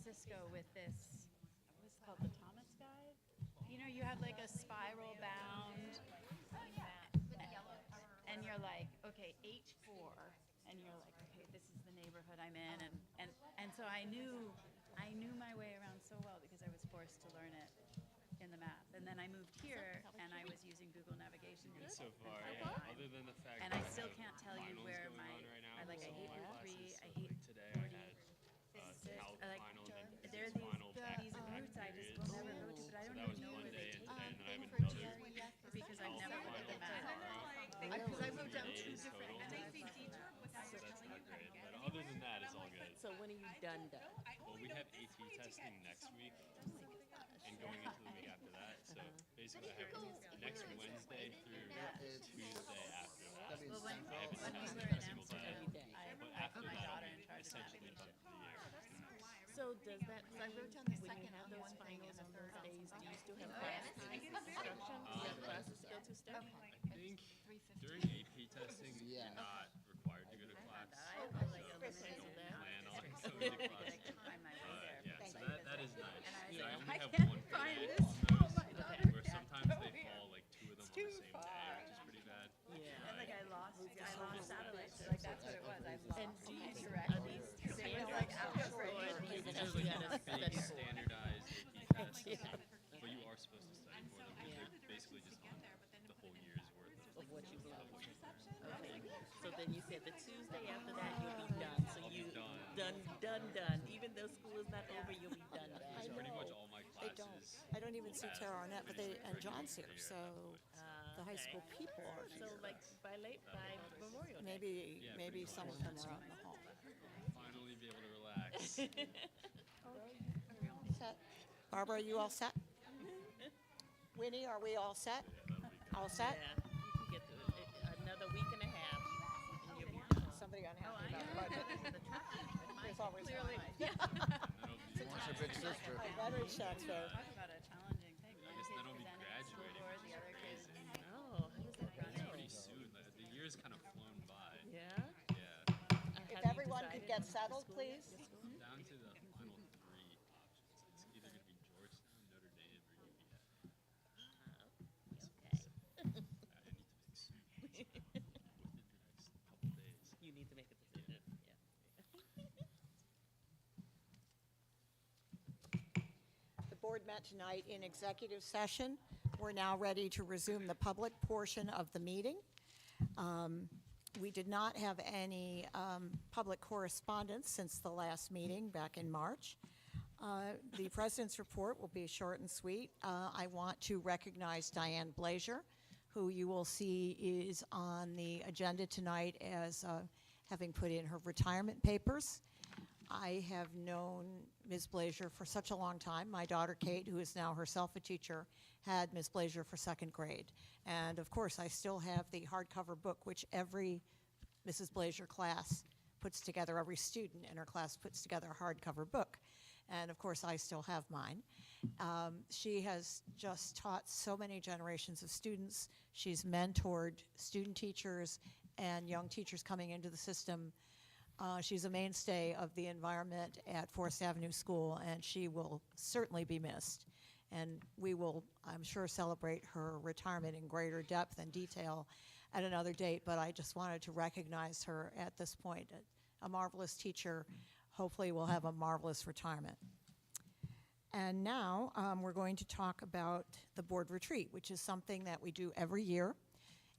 Francisco with this, what's it called, the Thomas Guide? You know, you have like a spiral bound, and you're like, okay, H4, and you're like, okay, this is the neighborhood I'm in, and so I knew my way around so well because I was forced to learn it in the map. And then I moved here, and I was using Google navigation. Good so far, other than the fact and that I still can't tell you where my, right now, I hate Route 3, I hate today I had calc final and then there are physics final these back-to-back routes I just periods. will never go to, but I So don't that was even know one where they day, take and me then I have another because I've never looked at the map. Because I wrote down days two different, total. and I say detour without So telling that's you not how to great. get But anywhere. other than that, it's all good. So when are you done? Well, we have AP testing next week and going into the week after that. So basically, I have next Wednesday through Tuesday after that. Well, when I have we every were in single day. Amsterdam, I But put after my that, daughter I'll in be charge of essentially navigation. done for the year. So does that So I mean wrote down the when you second have on those one thing finals and on the those third on days, do you still have something. classes and instruction? Do you have classes to go to still? I think during AP testing, you're not required to go to class. I feel like eliminated So that. Plan on going to class. I can find my way there. Yeah, so that is nice. And I was So I like, only I have can't one per find day this. on Oh, those, my daughter where can't sometimes go they here. fall like two of them on too the same day, far. which is pretty bad. Yeah. And like I lost satellites. Like that's what it was. I lost And do you, direct. are these It was standard like or after is it There's actually like got a big study for? standardized AP tests, but you are supposed to study for them because they're basically just on the whole year's worth Of what you've of learned? what you've learned. Okay, so then you said the Tuesday after that you'll be done, so I'll be you, done. done, even though school is not over, you'll be done. Because pretty much all my They don't. classes. I don't even see Tara Arnett, but and John's here, so the high school people are So here. like by Memorial Day. Maybe some of them are out in the hall. Finally be able to relax. Set. Barbara, are you all set? Winnie, are we all set? All set? Yeah, you can get through it. Another week and a half and you'll be done. Somebody unhappy about the budget? There's always Clearly. What's your big sister? Veteran checks there. Talk about a challenging thing. One guess kid's then I'll be presenting at school graduating, board, which the is other kid's Oh, how does that go? Pretty soon. The year's kind of flown by. Yeah? Yeah. If everyone could get settled, please. Down to the final three options. It's either going to be Georgetown, Notre Dame, or UVA. Okay. I need to make soon. Within the next couple days. You need to make a decision, yeah. The board met tonight in executive session. We're now ready to resume the public portion of the meeting. We did not have any public correspondence since the last meeting back in March. The president's report will be short and sweet. I want to recognize Diane Blazier, who you will see is on the agenda tonight as having put in her retirement papers. I have known Ms. Blazier for such a long time. My daughter Kate, who is now herself a teacher, had Ms. Blazier for second grade. And of course, I still have the hardcover book, which every Mrs. Blazier class puts together, every student in her class puts together a hardcover book. And of course, I still have mine. She has just taught so many generations of students. She's mentored student teachers and young teachers coming into the system. She's a mainstay of the environment at Forest Avenue School, and she will certainly be missed. And we will, I'm sure, celebrate her retirement in greater depth and detail at another date, but I just wanted to recognize her at this point. A marvelous teacher, hopefully will have a marvelous retirement. And now we're going to talk about the board retreat, which is something that we do every year.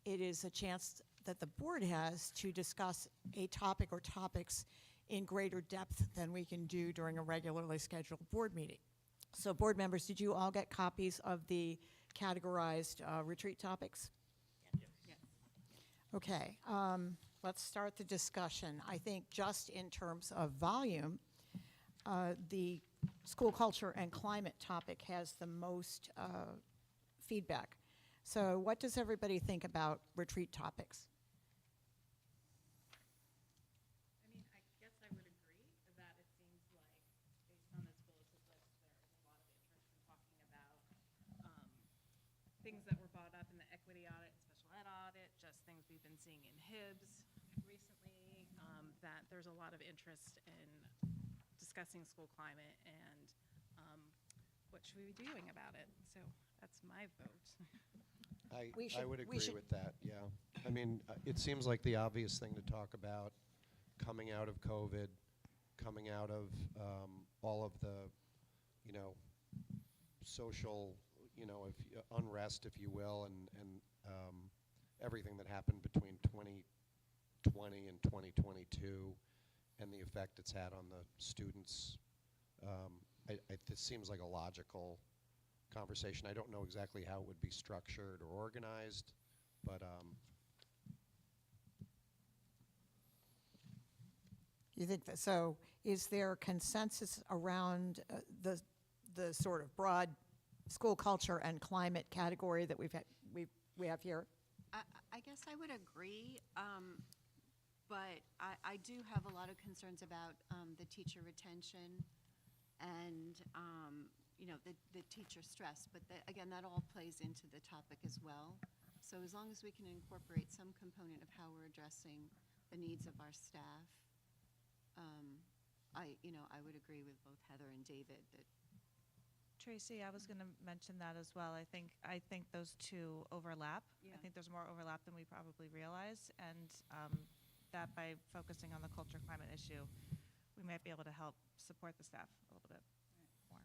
It is a chance that the board has to discuss a topic or topics in greater depth than we can do during a regularly scheduled board meeting. So board members, did you all get copies of the categorized retreat topics? Yes. Okay, let's start the discussion. I think just in terms of volume, the school culture and climate topic has the most feedback. So what does everybody think about retreat topics? I mean, I guess I would agree that it seems like, based on this bulleted list, there is a lot of interest in talking about things that were brought up in the equity audit and special ed audit, just things we've been seeing in HIBs recently, that there's a lot of interest in discussing school climate and what should we be doing about it. So that's my vote. We should- I would we agree should- with that, yeah. I mean, it seems like the obvious thing to talk about coming out of COVID, coming out of all of the, social, unrest, if you will, and everything that happened between 2020 and 2022 and the effect it's had on the students. This seems like a logical conversation. I don't know exactly how it would be structured or organized, but You think that, so is there consensus around the sort of broad school culture and climate category that we have here? I guess I would agree, but I do have a lot of concerns about the teacher retention and, the teacher stress. But again, that all plays into the topic as well. So as long as we can incorporate some component of how we're addressing the needs of our staff, I would agree with both Heather and David that Tracy, I was going to mention that as well. I think those two overlap. Yeah. I think there's more overlap than we probably realize, and that by focusing on the culture climate issue, we might be able to help support the staff a little bit more.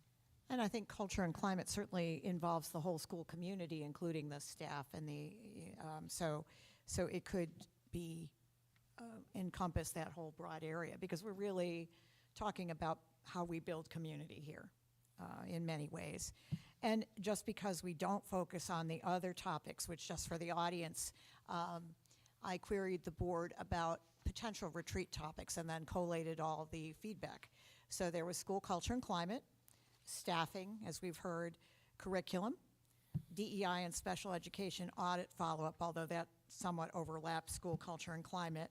And I think culture and climate certainly involves the whole school community, including the staff and so it could be encompass that whole broad area, because we're really talking about how we build community here in many ways. And just because we don't focus on the other topics, which just for the audience, I queried the board about potential retreat topics and then collated all the feedback. So there was school culture and climate, staffing, as we've heard, curriculum, DEI and special education audit follow-up, although that somewhat overlaps school culture and climate,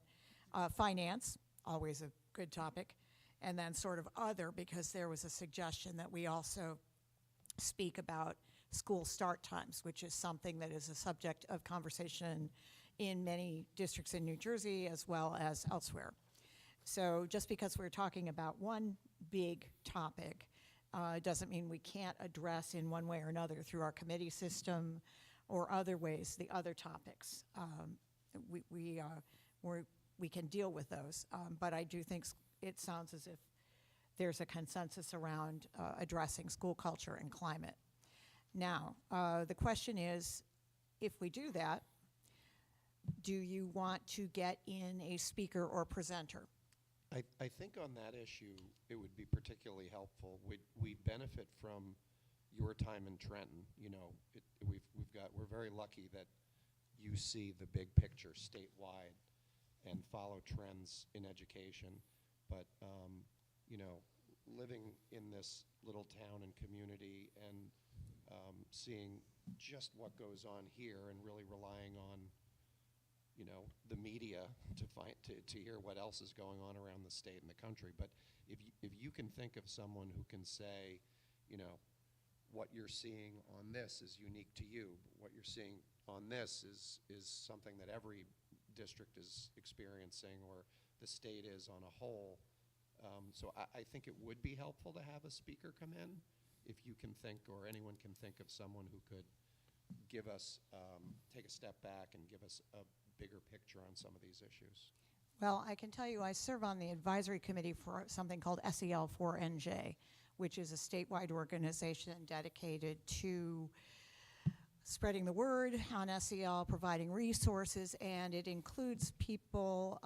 finance, always a good topic, and then sort of other, because there was a suggestion that we also speak about school start times, which is something that is a subject of conversation in many districts in New Jersey as well as elsewhere. So just because we're talking about one big topic doesn't mean we can't address in one way or another through our committee system or other ways the other topics. We can deal with those, but I do think it sounds as if there's a consensus around addressing school culture and climate. Now, the question is, if we do that, do you want to get in a speaker or presenter? I think on that issue, it would be particularly helpful. We benefit from your time in Trenton. We're very lucky that you see the big picture statewide and follow trends in education. But living in this little town and community and seeing just what goes on here and really relying on the media to hear what else is going on around the state and the country. But if you can think of someone who can say, what you're seeing on this is unique to you, what you're seeing on this is something that every district is experiencing or the state is on a whole. So I think it would be helpful to have a speaker come in if you can think, or anyone can think of someone who could give us, take a step back and give us a bigger picture on some of these issues. Well, I can tell you I serve on the advisory committee for something called SEL4NJ, which is a statewide organization dedicated to spreading the word on SEL, providing resources, and it includes people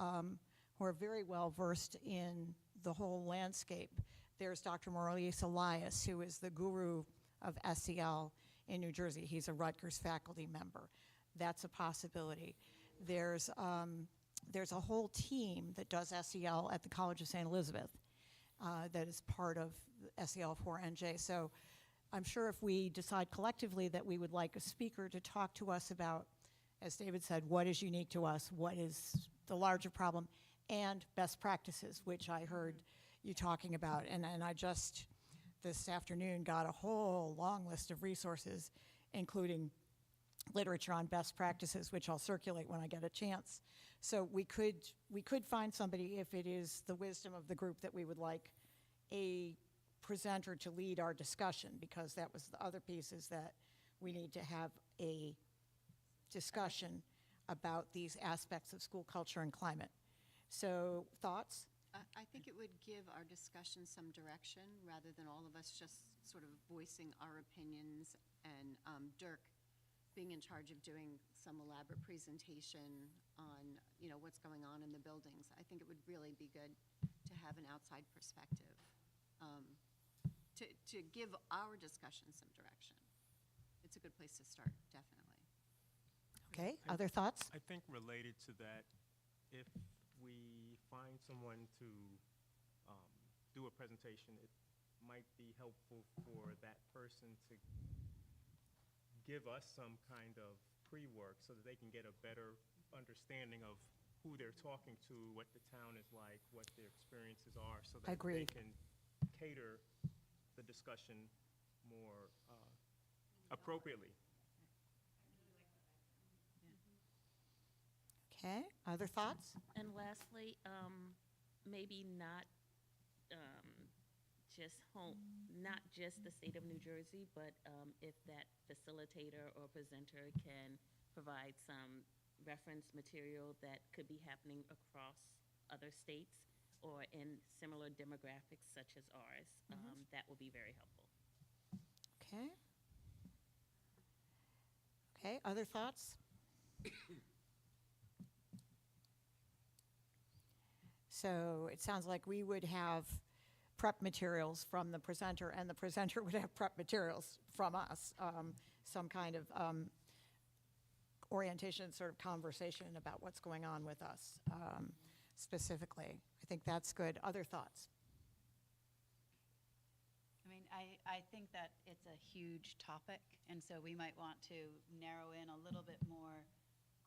who are very well versed in the whole landscape. There's Dr. Maurice Elias, who is the guru of SEL in New Jersey. He's a Rutgers faculty member. That's a possibility. There's a whole team that does SEL at the College of St. Elizabeth that is part of SEL4NJ. So I'm sure if we decide collectively that we would like a speaker to talk to us about, as David said, what is unique to us, what is the larger problem, and best practices, which I heard you talking about. And I just this afternoon got a whole long list of resources, including literature on best practices, which I'll circulate when I get a chance. So we could find somebody, if it is the wisdom of the group that we would like a presenter to lead our discussion, because that was the other piece, is that we need to have a discussion about these aspects of school culture and climate. So, thoughts? I think it would give our discussion some direction, rather than all of us just sort of voicing our opinions and Dirk being in charge of doing some elaborate presentation on, what's going on in the buildings. I think it would really be good to have an outside perspective, to give our discussion some direction. It's a good place to start, definitely. Okay, other thoughts? I think related to that, if we find someone to do a presentation, it might be helpful for that person to give us some kind of pre-work so that they can get a better understanding of who they're talking to, what the town is like, what their experiences are, so that Agreed. they can cater the discussion more appropriately. Okay, other thoughts? And lastly, maybe not not just the state of New Jersey, but if that facilitator or presenter can provide some reference material that could be happening across other states or in similar demographics such as ours, that would be very helpful. Okay. Okay, other thoughts? So it sounds like we would have prep materials from the presenter, and the presenter would have prep materials from us, some kind of orientation, sort of conversation about what's going on with us specifically. I think that's good. Other thoughts? I mean, I think that it's a huge topic, and so we might want to narrow in a little bit more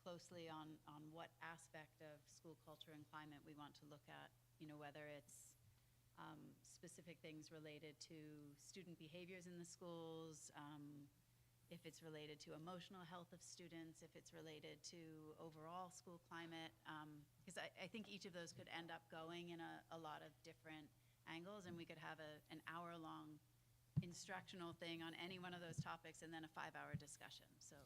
closely on what aspect of school culture and climate we want to look at, whether it's specific things related to student behaviors in the schools, if it's related to emotional health of students, if it's related to overall school climate, because I think each of those could end up going in a lot of different angles, and we could have an hour-long instructional thing on any one of those topics and then a 5-hour discussion. So.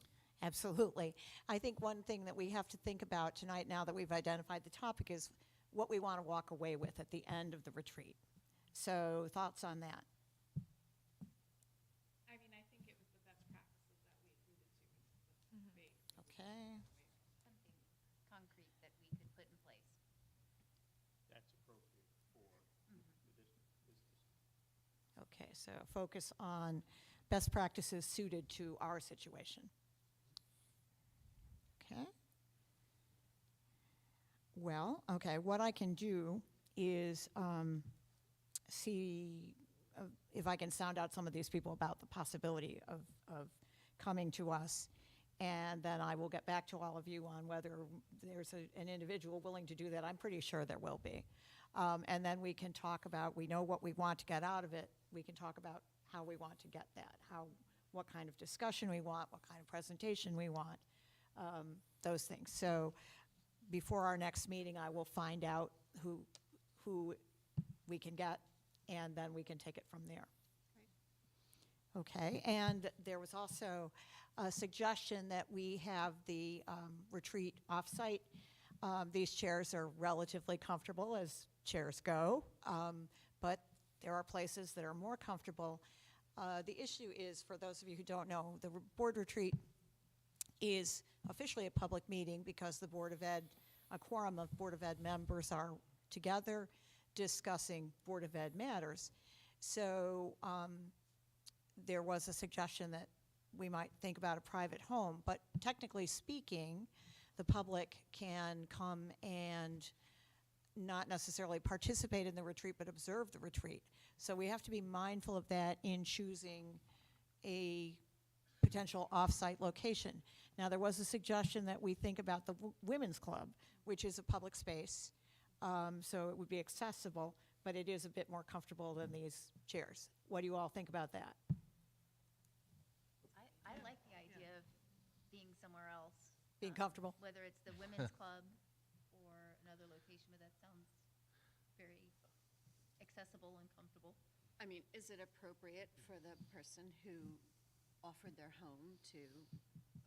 Absolutely. I think one thing that we have to think about tonight, now that we've identified the topic, is what we want to walk away with at the end of the retreat. So, thoughts on that? I mean, I think it was the best practices that we alluded to. Okay. Something concrete that we could put in place. That's appropriate for the business. Okay, so focus on best practices suited to our situation. Okay. Well, okay, what I can do is see if I can sound out some of these people about the possibility of coming to us, and then I will get back to all of you on whether there's an individual willing to do that. I'm pretty sure there will be. And then we can talk about, we know what we want to get out of it. We can talk about how we want to get that, what kind of discussion we want, what kind of presentation we want, those things. So before our next meeting, I will find out who we can get, and then we can take it from there. Okay, and there was also a suggestion that we have the retreat off-site. These chairs are relatively comfortable as chairs go, but there are places that are more comfortable. The issue is, for those of you who don't know, the board retreat is officially a public meeting because the Board of Ed, a quorum of Board of Ed members are together discussing Board of Ed matters. So there was a suggestion that we might think about a private home, but technically speaking, the public can come and not necessarily participate in the retreat, but observe the retreat. So we have to be mindful of that in choosing a potential off-site location. Now, there was a suggestion that we think about the Women's Club, which is a public space, so it would be accessible, but it is a bit more comfortable than these chairs. What do you all think about that? I like the idea of being somewhere else. Being comfortable? Whether it's the women's club or another location, but that sounds very accessible and comfortable. I mean, is it appropriate for the person who offered their home to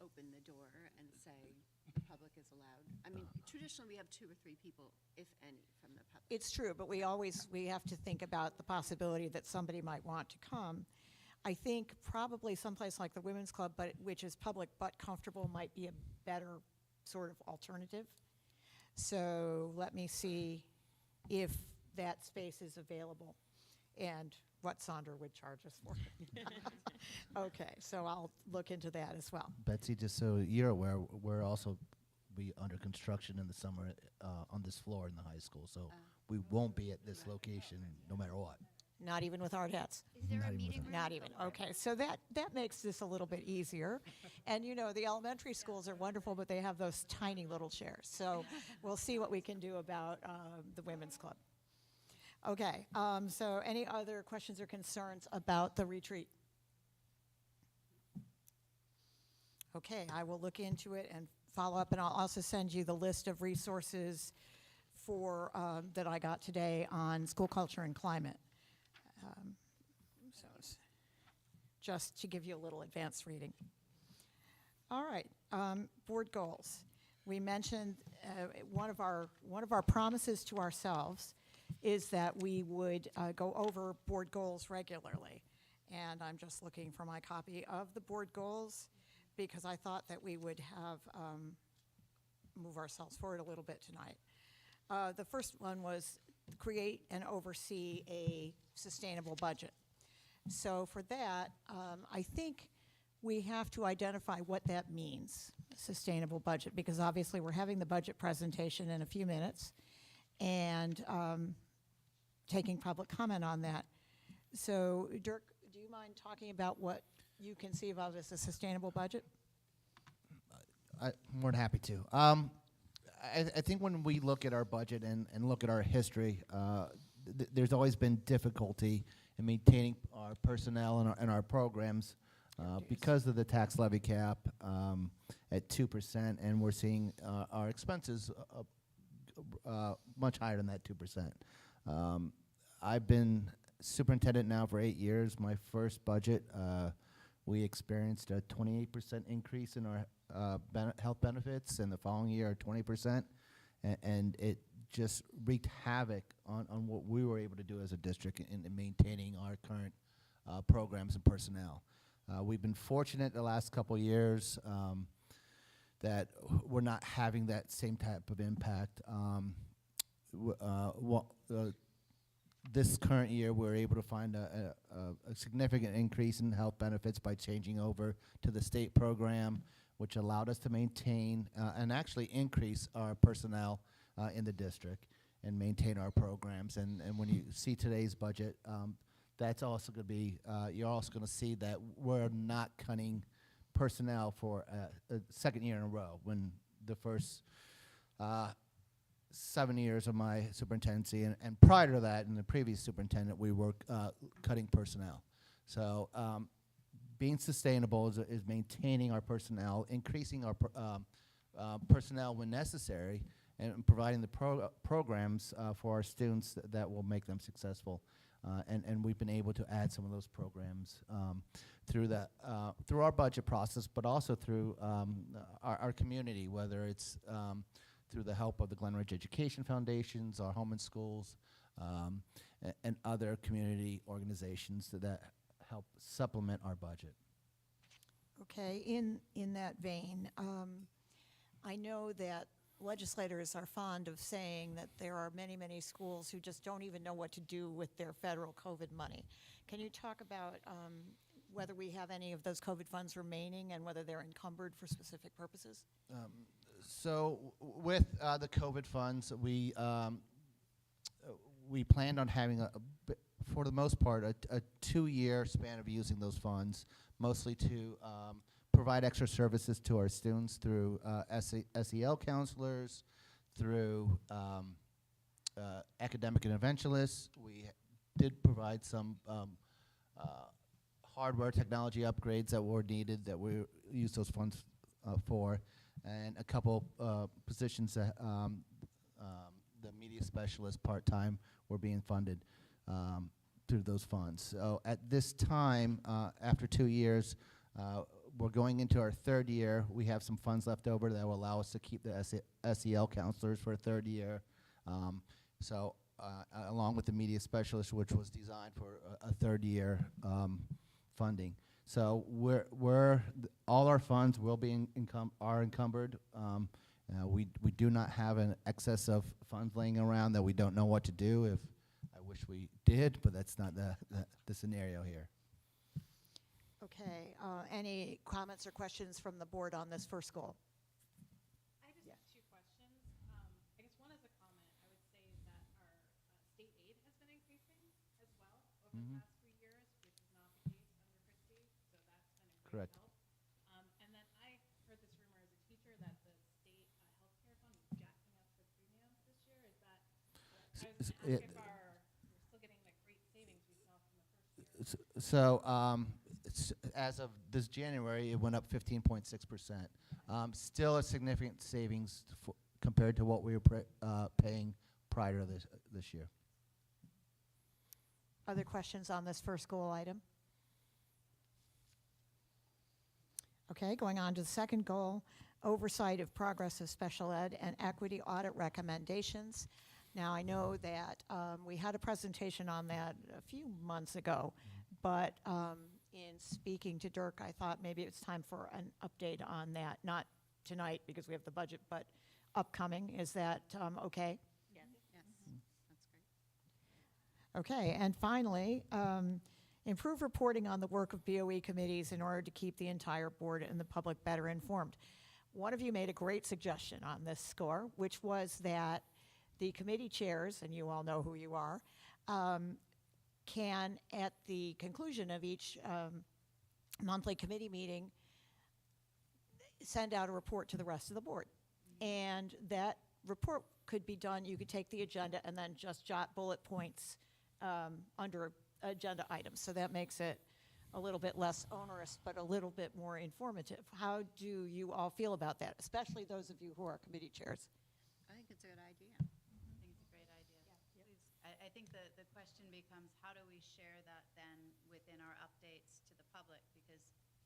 open the door and say the public is allowed? I mean, traditionally, we have 2 or 3 people, if any, from the public. It's true, but we have to think about the possibility that somebody might want to come. I think probably someplace like the Women's Club, but which is public but comfortable, might be a better sort of alternative. So let me see if that space is available and what Sandra would charge us for it. Okay, so I'll look into that as well. Betsy, just so you're aware, we're also be under construction in the summer on this floor in the high school, so we won't be at this location no matter what. Not even with hard hats? Is there Not a even meeting with room? Not even, okay. So that makes this a little bit easier. And you know, the elementary schools are wonderful, but they have those tiny little chairs. So we'll see what we can do about the Women's Club. Okay, so any other questions or concerns about the retreat? Okay, I will look into it and follow up, and I'll also send you the list of resources for, that I got today on school culture and climate. So just to give you a little advanced reading. All right, board goals. We mentioned one of our promises to ourselves is that we would go over board goals regularly. And I'm just looking for my copy of the board goals because I thought that we would have move ourselves forward a little bit tonight. The first one was create and oversee a sustainable budget. So for that, I think we have to identify what that means, sustainable budget, because obviously we're having the budget presentation in a few minutes and taking public comment on that. So Dirk, do you mind talking about what you conceive of as a sustainable budget? I'm more than happy to. I think when we look at our budget and look at our history, there's always been difficulty in maintaining our personnel and our programs because of the tax levy cap at 2%, and we're seeing our expenses much higher than that 2%. I've been superintendent now for 8 years. My first budget, we experienced a 28% increase in our health benefits, and the following year, 20%, and it just wreaked havoc on what we were able to do as a district in maintaining our current programs and personnel. We've been fortunate the last couple of years that we're not having that same type of impact. This current year, we're able to find a significant increase in health benefits by changing over to the state program, which allowed us to maintain and actually increase our personnel in the district and maintain our programs. And when you see today's budget, that's also going to be, you're also going to see that we're not cutting personnel for a second year in a row, when the first 7 years of my superintendency, and prior to that, in the previous superintendent, we were cutting personnel. So being sustainable is maintaining our personnel, increasing our personnel when necessary, and providing the programs for our students that will make them successful. And we've been able to add some of those programs through our budget process, but also through our community, whether it's through the help of the Glen Education Foundations, our home and schools, and other community organizations that help supplement our budget. Okay, in that vein, I know that legislators are fond of saying that there are many, many schools who just don't even know what to do with their federal COVID money. Can you talk about whether we have any of those COVID funds remaining and whether they're encumbered for specific purposes? So with the COVID funds, we planned on having, for the most part, a 2-year span of using those funds, mostly to provide extra services to our students through SEL counselors, through academic interventionists. We did provide some hardware technology upgrades that were needed that we used those funds for, and a couple positions that the media specialist part-time were being funded. through those funds. So at this time, after 2 years, we're going into our third year. We have some funds left over that will allow us to keep the SEL counselors for a third year. Along with the media specialist, which was designed for a third year funding. So all our funds will be are encumbered. We do not have an excess of funds laying around that we don't know what to do. If I wish we did, but that's not the scenario here. Okay, any comments or questions from the board on this first goal? I just have two questions. I guess one is a comment. I would say that our state aid has been increasing as well over the past 3 years, which is not the case under Christie, so that's been a great Correct. help. And then I heard this rumor as a teacher that the state healthcare fund is jacking up the premiums this year. Is that? I was going to ask if we're still getting the great savings we saw from the first year. So as of this January, it went up 15.6%. Still a significant savings compared to what we were paying prior to this year. Other questions on this first goal item? Okay, going on to the second goal, oversight of progress of special ed and equity audit recommendations. Now, I know that we had a presentation on that a few months ago, but in speaking to Dirk, I thought maybe it's time for an update on that. Not tonight because we have the budget, but upcoming. Is that okay? Yes. That's great. Okay, and finally, improve reporting on the work of BOE committees in order to keep the entire board and the public better informed. One of you made a great suggestion on this score, which was that the committee chairs, and you all know who you are, can, at the conclusion of each monthly committee meeting, send out a report to the rest of the board. And that report could be done, you could take the agenda and then just jot bullet points under agenda items. So that makes it a little bit less onerous, but a little bit more informative. How do you all feel about that, especially those of you who are committee chairs? I think it's a good idea. I think it's a great idea. I think the question becomes, how do we share that then within our updates to the public? Because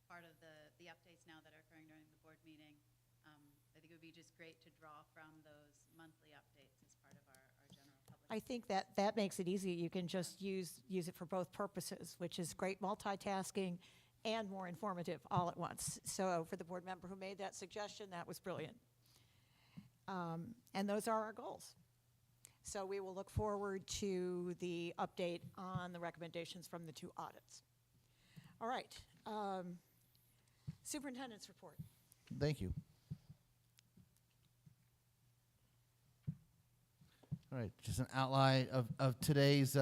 part of the updates now that are occurring during the board meeting, I think it would be just great to draw from those monthly updates as part of our general public. I think that makes it easy. You can just use it for both purposes, which is great multitasking and more informative all at once. So for the board member who made that suggestion, that was brilliant. And those are our goals. So we will look forward to the update on the recommendations from the 2 audits. All right. Superintendent's report. Thank you. All right, just an outline of today's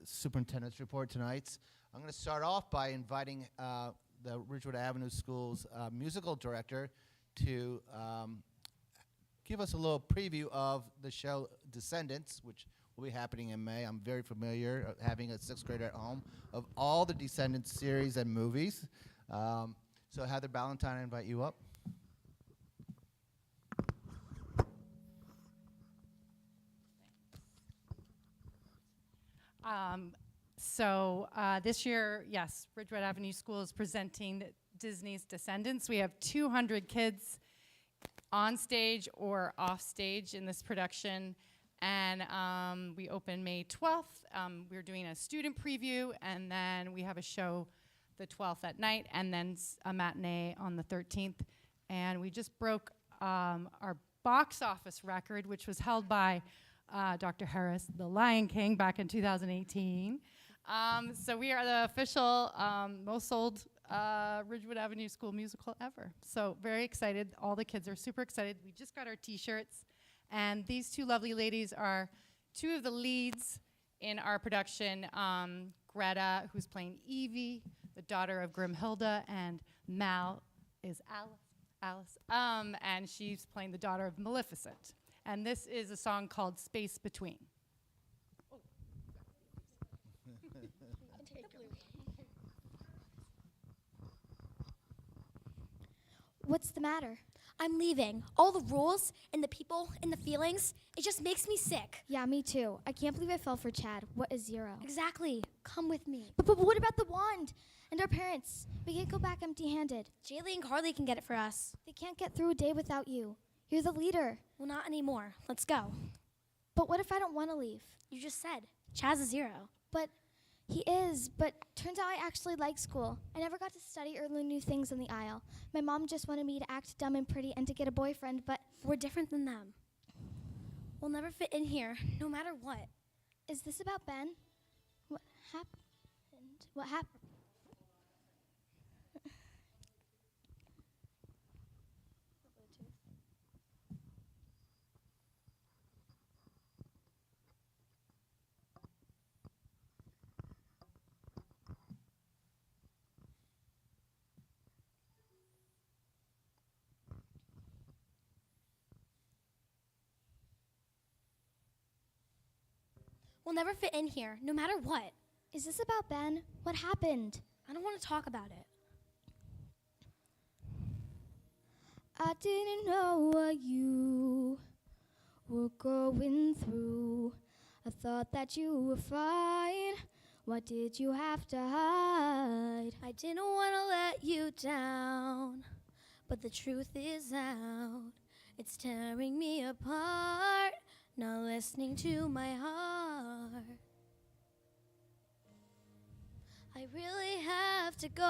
superintendent's report tonight. I'm going to start off by inviting the Ridgewood Avenue School's musical director to give us a little preview of the show Descendants, which will be happening in May. I'm very familiar, having a 6th grader at home, of all the Descendants series and movies. So Heather Ballantyne, I invite you up. This year, yes, Ridgewood Avenue School is presenting Disney's Descendants. We have 200 kids on stage or off stage in this production, and we open May 12th. We're doing a student preview, and then we have a show the 12th at night, and then a matinee on the 13th. And we just broke our box office record, which was held by Dr. Harris, The Lion King, back in 2018. So we are the official most sold Ridgewood Avenue School musical ever. So very excited. All the kids are super excited. We just got our T-shirts. And these 2 lovely ladies are 2 of the leads in our production. Greta, who's playing Evie, the daughter of Grimhilda, and Mal is Alice. And she's playing the daughter of Maleficent. And this is a song called Space Between. What's the matter? I'm leaving. All the rules and the people and the feelings, it just makes me sick. Yeah, me too. I can't believe I fell for Chad. What is 0? Exactly. Come with me. But what about the wand? And our parents? We can't go back empty-handed. Jaylee and Carly can get it for us. They can't get through a day without you. You're the leader. Well, not anymore. Let's go. But what if I don't want to leave? You just said Chaz is 0. But he is. But turns out I actually like school. I never got to study or learn new things in the aisle. My mom just wanted me to act dumb and pretty and to get a boyfriend, but we're different than them. We'll never fit in here, no matter what. Is this about Ben? What happened? What happened? We'll never fit in here, no matter what. Is this about Ben? What happened? I don't want to talk about it. I didn't know what you were going through. I thought that you were fine. What did you have to hide? I didn't want to let you down, but the truth is out. It's tearing me apart, not listening to my heart. I really have to go.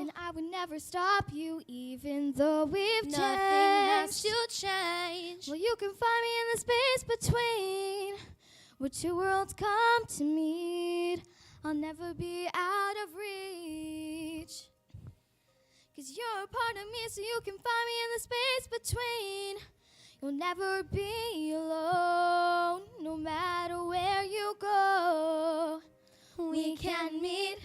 And I would never stop you, even though we've Nothing changed. has to change. Well, you can find me in the space between, where two worlds come to meet. I'll never be out of reach. 'Cause you're a part of me, so you can find me in the space between. You'll never be alone, no matter where you go. We can meet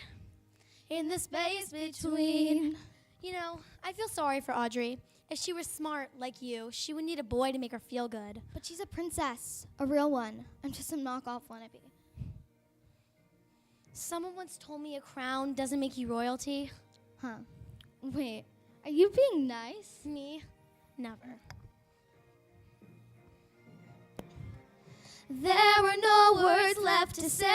in the space between. You know, I feel sorry for Audrey. If she were smart like you, she would need a boy to make her feel good. But she's a princess, a real one. I'm just a knockoff wannabe. Someone once told me a crown doesn't make you royalty. Huh. Wait, are you being nice? Me? Never. There were no words left to say.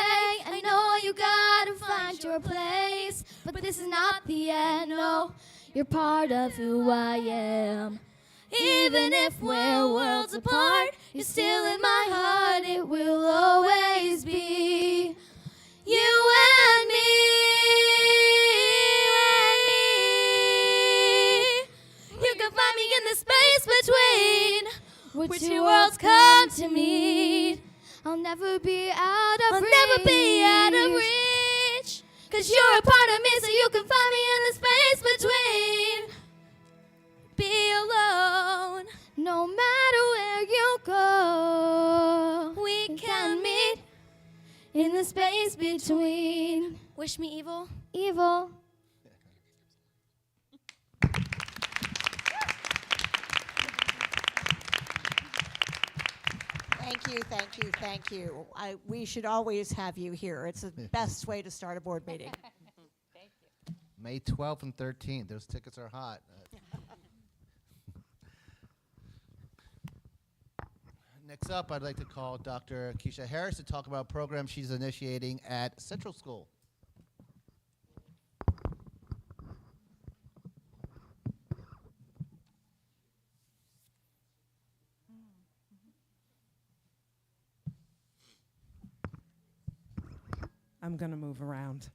I know you gotta find your place, but this is not the end, no. You're part of who I am. Even if we're worlds apart, you're still in my heart. It will always be you and me. You can find me in the space between, where two worlds come to meet. I'll never be out of reach. I'll never be out of reach. 'Cause you're a part of me, so you can find me in the space between. Be alone, no matter where you go. We can meet in the space between. Wish me evil? Evil. Thank you, thank you, thank you. We should always have you here. It's the best way to start a board meeting. Thank you. May 12th and 13th. Those tickets are hot. Next up, I'd like to call Dr. Keisha Harris to talk about a program she's initiating at Central School. I'm going to move around.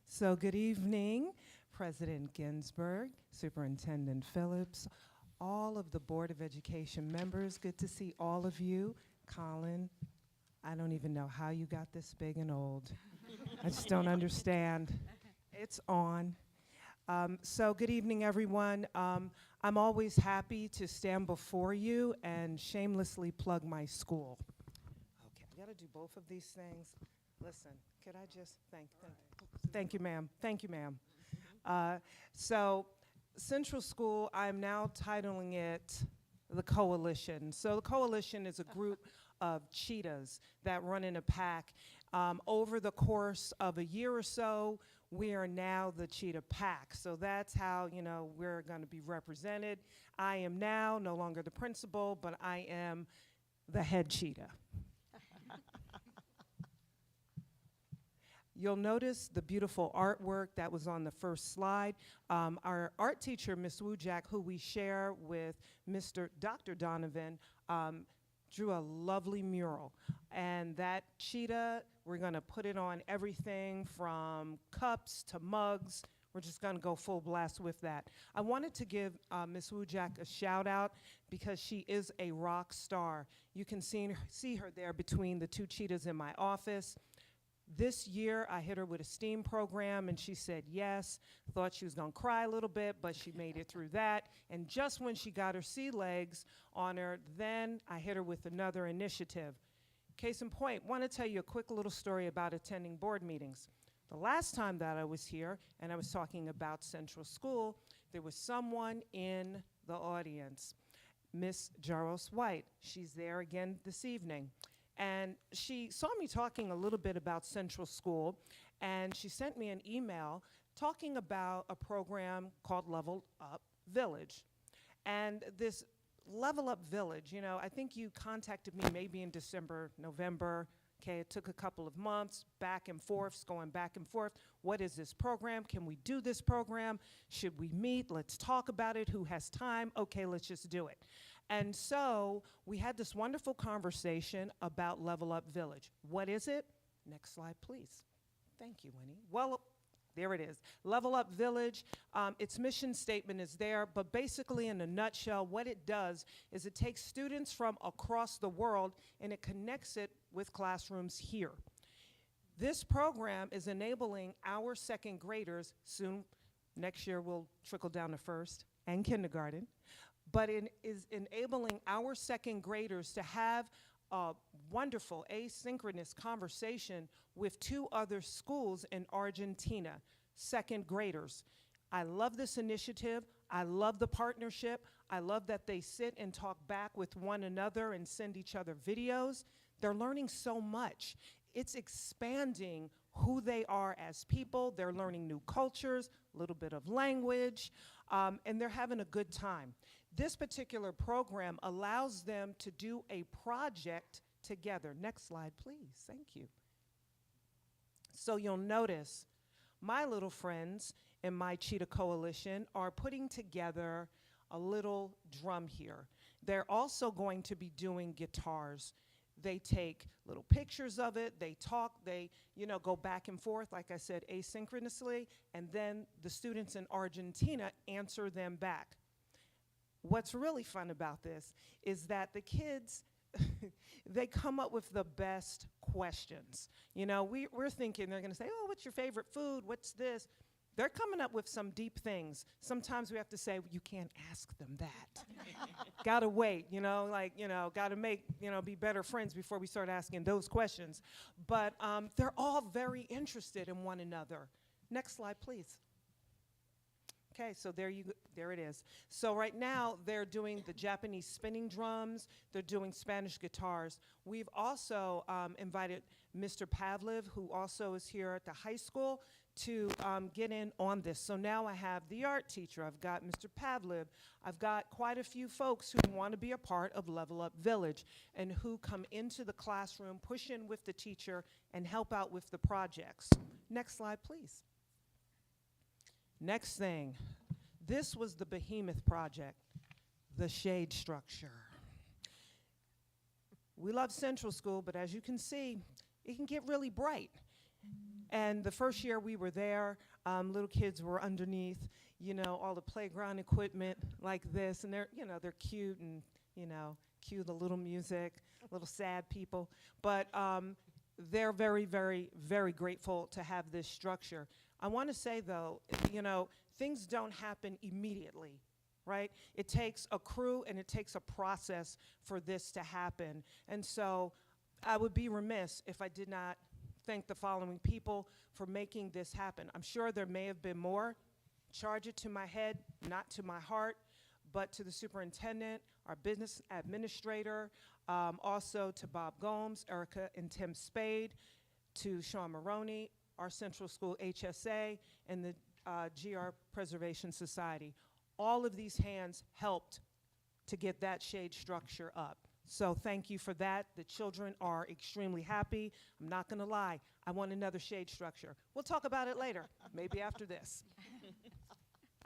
So good evening, President Ginsburg, Superintendent Phillips, all of the Board of Education members. Good to see all of you. Colin, I don't even know how you got this big and old. I just don't understand. It's on. So good evening, everyone. I'm always happy to stand before you and shamelessly plug my school. Okay, I gotta do both of these things. Listen, could I just thank you, ma'am. Thank you, ma'am. So Central School, I'm now titling it the Coalition. So the Coalition is a group of cheetahs that run in a pack. Over the course of a year or so, we are now the cheetah pack. So that's how, you know, we're going to be represented. I am now no longer the principal, but I am the head cheetah. You'll notice the beautiful artwork that was on the first slide. Our art teacher, Ms. Wujak, who we share with Dr. Donovan, drew a lovely mural. And that cheetah, we're gonna put it on everything from cups to mugs. We're just gonna go full blast with that. I wanted to give Ms. Wujak a shout out because she is a rock star. You can see her there between the two cheetahs in my office. This year, I hit her with a STEAM program, and she said yes. Thought she was going to cry a little bit, but she made it through that. And just when she got her sea legs on her, then I hit her with another initiative. Case in point, want to tell you a quick little story about attending board meetings. The last time that I was here, and I was talking about Central School, there was someone in the audience, Miss Jaros White. She's there again this evening. And she saw me talking a little bit about Central School, and she sent me an email talking about a program called Level Up Village. And this Level Up Village, you know, I think you contacted me maybe in December, November. Okay, it took a couple of months, back and forth, going back and forth. What is this program? Can we do this program? Should we meet? Let's talk about it. Who has time? Okay, let's just do it. And so we had this wonderful conversation about Level Up Village. What is it? Next slide, please. Thank you, Winnie. Well, there it is. Level Up Village, its mission statement is there, but basically in a nutshell, what it does is it takes students from across the world and it connects it with classrooms here. This program is enabling our second graders, soon, next year we'll trickle down to first and kindergarten, but it is enabling our second graders to have a wonderful asynchronous conversation with two other schools in Argentina, second graders. I love this initiative. I love the partnership. I love that they sit and talk back with one another and send each other videos. They're learning so much. It's expanding who they are as people. They're learning new cultures, a little bit of language, and they're having a good time. This particular program allows them to do a project together. Next slide, please. Thank you. So you'll notice my little friends in my Cheetah Coalition are putting together a little drum here. They're also going to be doing guitars. They take little pictures of it, they talk, they, you know, go back and forth, like I said, asynchronously, and then the students in Argentina answer them back. What's really fun about this is that the kids, they come up with the best questions. You know, we're thinking they're gonna say, oh, what's your favorite food? What's this? They're coming up with some deep things. Sometimes we have to say, you can't ask them that. Gotta wait, you know, like, you know, gotta make, you know, be better friends before we start asking those questions. But they're all very interested in one another. Next slide, please. Okay, so there it is. So right now, they're doing the Japanese spinning drums. They're doing Spanish guitars. We've also invited Mr. Pavlov, who also is here at the high school, to get in on this. So now I have the art teacher. I've got Mr. Pavlov. I've got quite a few folks who want to be a part of Level Up Village and who come into the classroom, push in with the teacher, and help out with the projects. Next slide, please. Next thing, this was the behemoth project, the shade structure. We love Central School, but as you can see, it can get really bright. And the first year we were there, little kids were underneath, you know, all the playground equipment like this, and they're, you know, they're cute and, you know, cue the little music, little sad people. But they're very, very, very grateful to have this structure. I want to say, though, you know, things don't happen immediately, right? It takes a crew and it takes a process for this to happen. And so I would be remiss if I did not thank the following people for making this happen. I'm sure there may have been more. Charge it to my head, not to my heart, but to the superintendent, our business administrator, also to Bob Gomes, Erica and Tim Spade, to Sean Maroney, our Central School HSA, and the GR Preservation Society. All of these hands helped to get that shade structure up. So thank you for that. The children are extremely happy. I'm not going to lie. I want another shade structure. We'll talk about it later, maybe after this.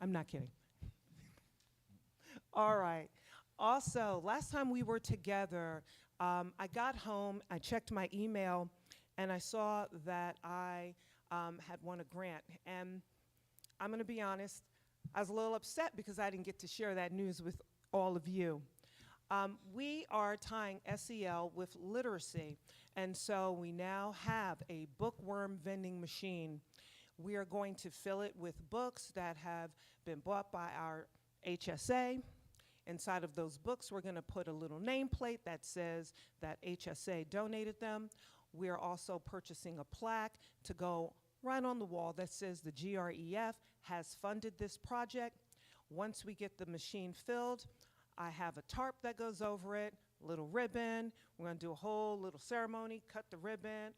I'm not kidding. All right. Also, last time we were together, I got home, I checked my email, and I saw that I had won a grant. And I'm going to be honest, I was a little upset because I didn't get to share that news with all of you. We are tying SEL with literacy, and so we now have a bookworm vending machine. We are going to fill it with books that have been bought by our HSA. Inside of those books, we're going to put a little nameplate that says that HSA donated them. We are also purchasing a plaque to go right on the wall that says the GREF has funded this project. Once we get the machine filled, I have a tarp that goes over it, little ribbon. We're going to do a whole little ceremony, cut the ribbon,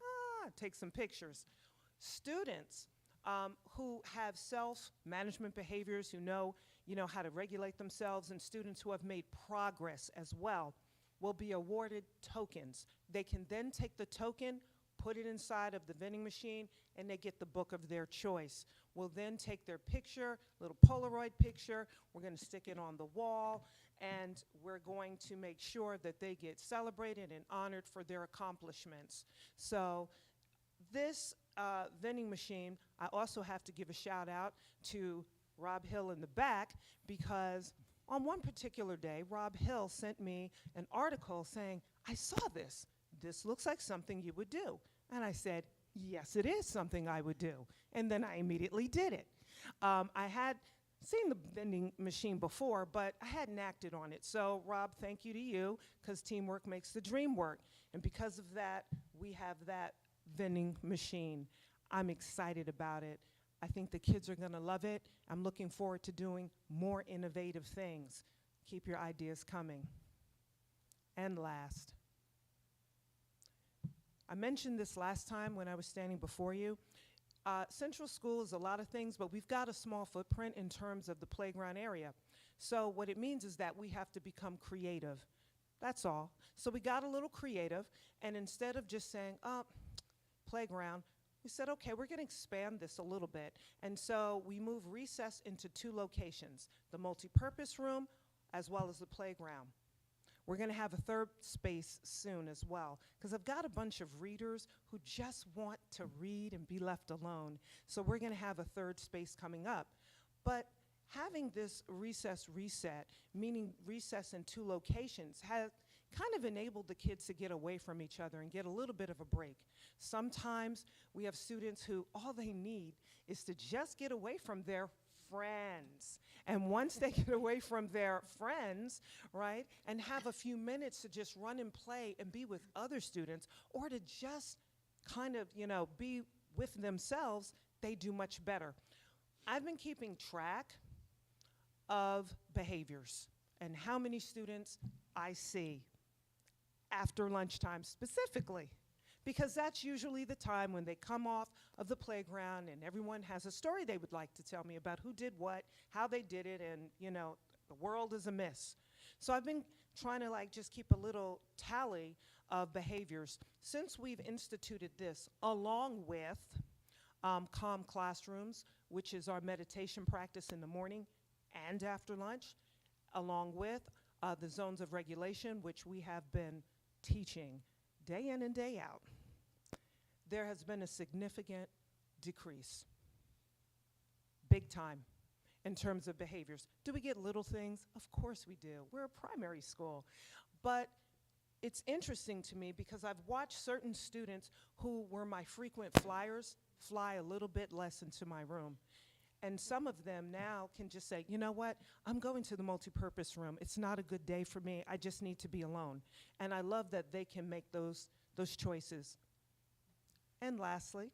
take some pictures. Students who have self-management behaviors, who know how to regulate themselves, and students who have made progress as well will be awarded tokens. They can then take the token, put it inside of the vending machine, and they get the book of their choice. We'll then take their picture, little Polaroid picture, we're going to stick it on the wall, and we're going to make sure that they get celebrated and honored for their accomplishments. So this vending machine, I also have to give a shout out to Rob Hill in the back, because on one particular day, Rob Hill sent me an article saying, I saw this. This looks like something you would do. And I said, yes, it is something I would do. And then I immediately did it. I had seen the vending machine before, but I hadn't acted on it. So Rob, thank you to you, because teamwork makes the dream work. And because of that, we have that vending machine. I'm excited about it. I think the kids are going to love it. I'm looking forward to doing more innovative things. Keep your ideas coming. And last, I mentioned this last time when I was standing before you. Central School is a lot of things, but we've got a small footprint in terms of the playground area. So what it means is that we have to become creative. That's all. So we got a little creative, and instead of just saying, playground, we said, okay, we're going to expand this a little bit. And so we move recess into 2 locations, the multipurpose room as well as the playground. We're going to have a 3rd space soon as well, because I've got a bunch of readers who just want to read and be left alone. So we're going to have a 3rd space coming up. But having this recess reset, meaning recess in 2 locations, has kind of enabled the kids to get away from each other and get a little bit of a break. Sometimes we have students who all they need is to just get away from their friends. And once they get away from their friends, right, and have a few minutes to just run and play and be with other students, or to just kind of, be with themselves, they do much better. I've been keeping track of behaviors and how many students I see after lunchtime specifically, because that's usually the time when they come off of the playground and everyone has a story they would like to tell me about who did what, how they did it, and the world is a mess. So I've been trying to just keep a little tally of behaviors. Since we've instituted this, along with calm classrooms, which is our meditation practice in the morning and after lunch, along with the zones of regulation, which we have been teaching day in and day out, there has been a significant decrease, big time, in terms of behaviors. Do we get little things? Of course we do. We're a primary school. But it's interesting to me because I've watched certain students who were my frequent flyers fly a little bit less into my room. And some of them now can just say, you know what, I'm going to the multipurpose room. It's not a good day for me. I just need to be alone. And I love that they can make those choices. And lastly,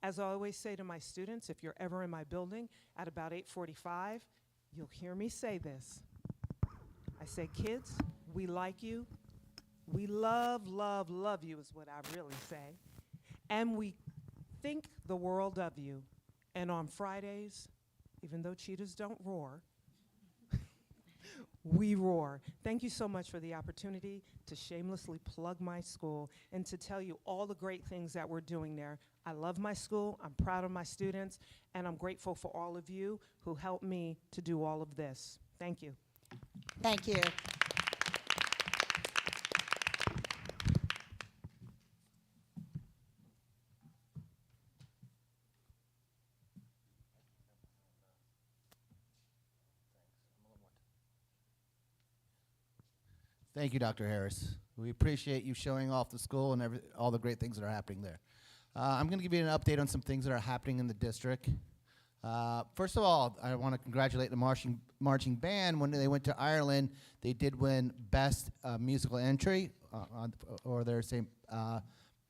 as I always say to my students, if you're ever in my building at about 8:45, you'll hear me say this. I say, kids, we like you. We love, love, love you is what I really say. And we think the world of you. And on Fridays, even though cheetahs don't roar, we roar. Thank you so much for the opportunity to shamelessly plug my school and to tell you all the great things that we're doing there. I love my school, I'm proud of my students, and I'm grateful for all of you who helped me to do all of this. Thank you. Thank you. Thank you, Dr. Harris. We appreciate you showing off the school and all the great things that are happening there. I'm going to give you an update on some things that are happening in the district. First of all, I want to congratulate the marching band. When they went to Ireland, they did win Best Musical Entry or their St.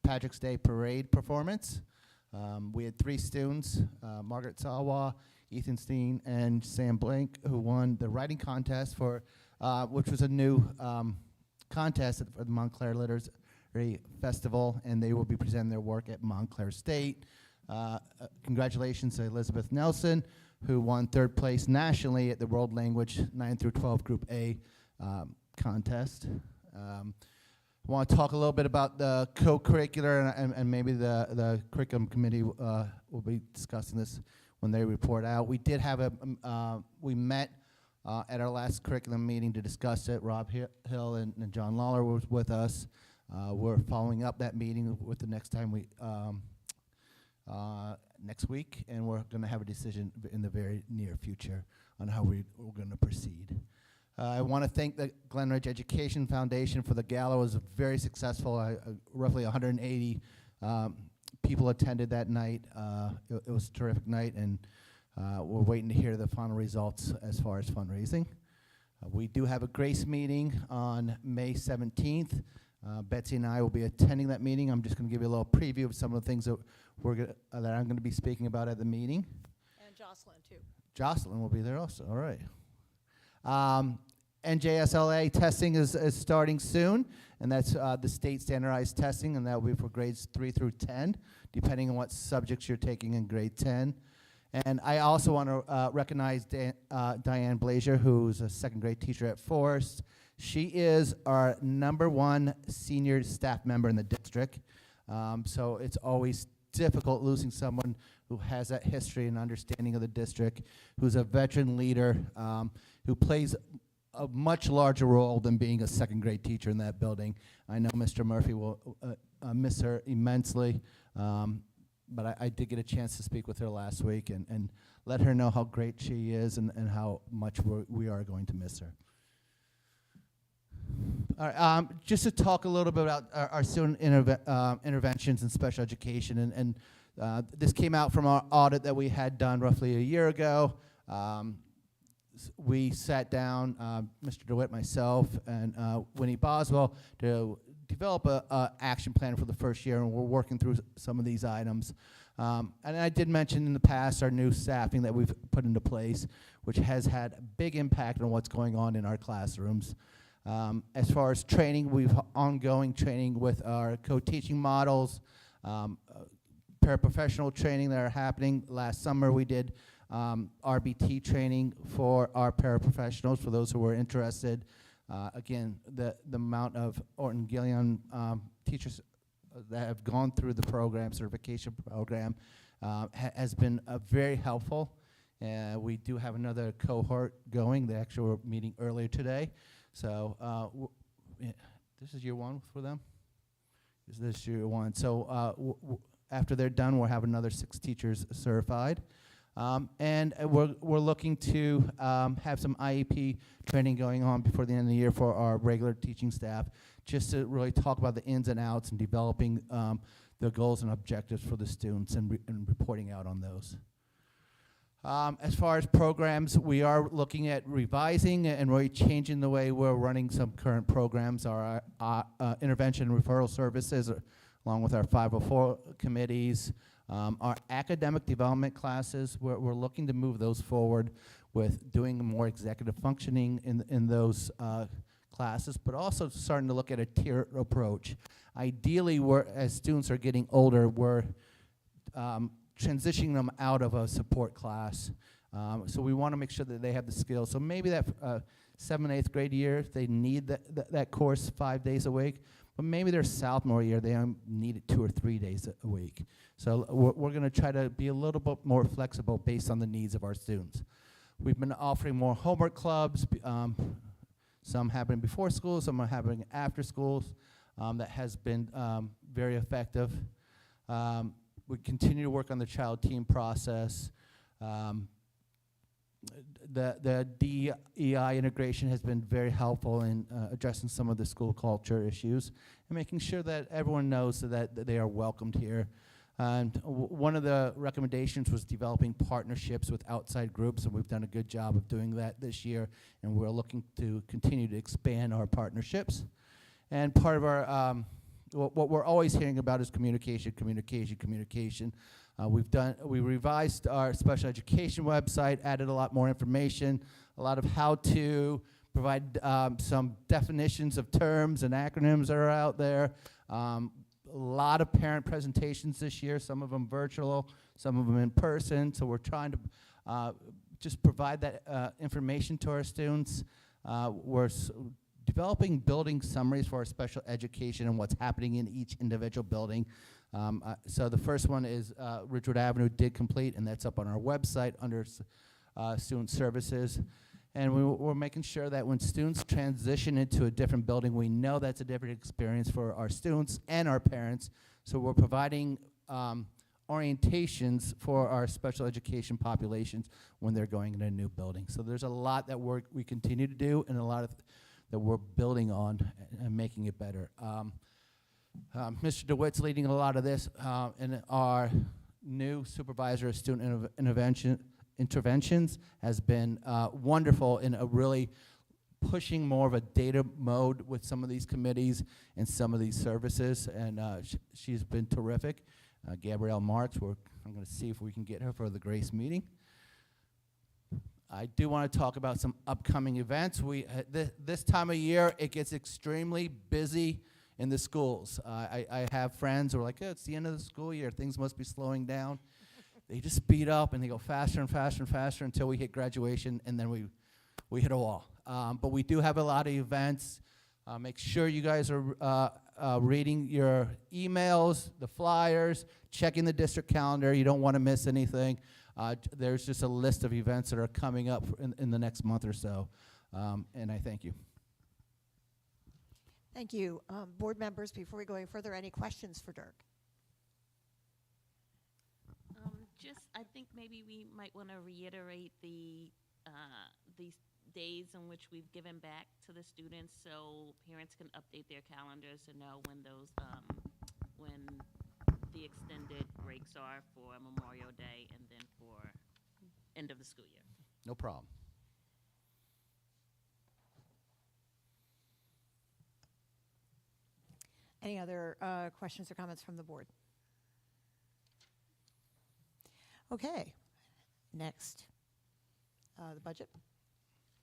Patrick's Day Parade performance. We had 3 students, Margaret Sawa, Ethan Steen, and Sam Blank, who won the writing contest for which was a new contest for the Montclair Literary Festival, and they will be presenting their work at Montclair State. Congratulations to Elizabeth Nelson, who won 3rd place nationally at the World Language 9 through 12 Group A contest. I want to talk a little bit about the co-curricular, and maybe the curriculum committee will be discussing this when they report out. We did have we met at our last curriculum meeting to discuss it. Rob Hill and John Lawler was with us. We're following up that meeting with the next time next week, and we're going to have a decision in the very near future on how we're going to proceed. I want to thank the Glen Education Foundation for the gala. It was very successful. Roughly 180 people attended that night. It was a terrific night, and we're waiting to hear the final results as far as fundraising. We do have a grace meeting on May 17th. Betsy and I will be attending that meeting. I'm just going to give you a little preview of some of the things that that I'm going to be speaking about at the meeting. And Jocelyn, too. Jocelyn will be there also. All right. NJSLA testing is starting soon, and that's the state standardized testing, and that will be for grades 3 through 10, depending on what subjects you're taking in grade 10. And I also want to recognize Diane Blazier, who's a 2nd grade teacher at Forest. She is our #1 senior staff member in the district. So it's always difficult losing someone who has that history and understanding of the district, who's a veteran leader, who plays a much larger role than being a 2nd grade teacher in that building. I know Mr. Murphy will miss her immensely. But I did get a chance to speak with her last week and let her know how great she is and how much we are going to miss her. All right, just to talk a little bit about our student interventions in special education, and this came out from our audit that we had done roughly a year ago. We sat down, Mr. DeWitt, myself, and Winnie Boswell, to develop a action plan for the first year, and we're working through some of these items. And I did mention in the past our new staffing that we've put into place, which has had a big impact on what's going on in our classrooms. As far as training, we've ongoing training with our co-teaching models, paraprofessional training that are happening. Last summer we did RBT training for our paraprofessionals, for those who were interested. Again, the amount of Orton Gillian teachers that have gone through the program, certification program, has been very helpful. We do have another cohort going. They actually were meeting earlier today. So this is year 1 for them? This is year 1. So after they're done, we'll have another 6 teachers certified. And we're looking to have some IEP training going on before the end of the year for our regular teaching staff, just to really talk about the ins and outs and developing the goals and objectives for the students and reporting out on those. As far as programs, we are looking at revising and really changing the way we're running some current programs. Our intervention and referral services, along with our 504 committees, our academic development classes, we're looking to move those forward with doing more executive functioning in those classes, but also starting to look at a tier approach. Ideally, as students are getting older, we're transitioning them out of a support class. So we want to make sure that they have the skills. So maybe that 7th and 8th grade year, they need that course 5 days a week. But maybe their sophomore year, they need it 2 or 3 days a week. So we're going to try to be a little bit more flexible based on the needs of our students. We've been offering more homework clubs. Some happening before school, some are happening after schools. That has been very effective. We continue to work on the child team process. The DEI integration has been very helpful in addressing some of the school culture issues and making sure that everyone knows that they are welcomed here. And one of the recommendations was developing partnerships with outside groups, and we've done a good job of doing that this year, and we're looking to continue to expand our partnerships. And part of our, what we're always hearing about is communication, communication, communication. We revised our special education website, added a lot more information, a lot of how to provide some definitions of terms and acronyms that are out there. A lot of parent presentations this year, some of them virtual, some of them in person. So we're trying to just provide that information to our students. We're developing building summaries for our special education and what's happening in each individual building. So the first one is Ridgewood Avenue did complete, and that's up on our website under student services. And we're making sure that when students transition into a different building, we know that's a different experience for our students and our parents. So we're providing orientations for our special education populations when they're going in a new building. So there's a lot that we continue to do, and a lot of that we're building on and making it better. Mr. DeWitt's leading a lot of this, and our new supervisor of student interventions has been wonderful in really pushing more of a data mode with some of these committees and some of these services, and she's been terrific. Gabrielle Marks, I'm going to see if we can get her for the Grace meeting. I do want to talk about some upcoming events. This time of year, it gets extremely busy in the schools. I have friends who are like, oh, it's the end of the school year, things must be slowing down. They just speed up and they go faster and faster and faster until we hit graduation, and then we hit a wall. But we do have a lot of events. Make sure you guys are reading your emails, the flyers, checking the district calendar. You don't want to miss anything. There's just a list of events that are coming up in the next month or so, and I thank you. Thank you. Board members, before we go any further, any questions for Dirk? I think maybe we might want to reiterate these days in which we've given back to the students, so parents can update their calendars to know when those when the extended breaks are for Memorial Day and then for end of the school year. No problem. Any other questions or comments from the board? Okay, next, the budget.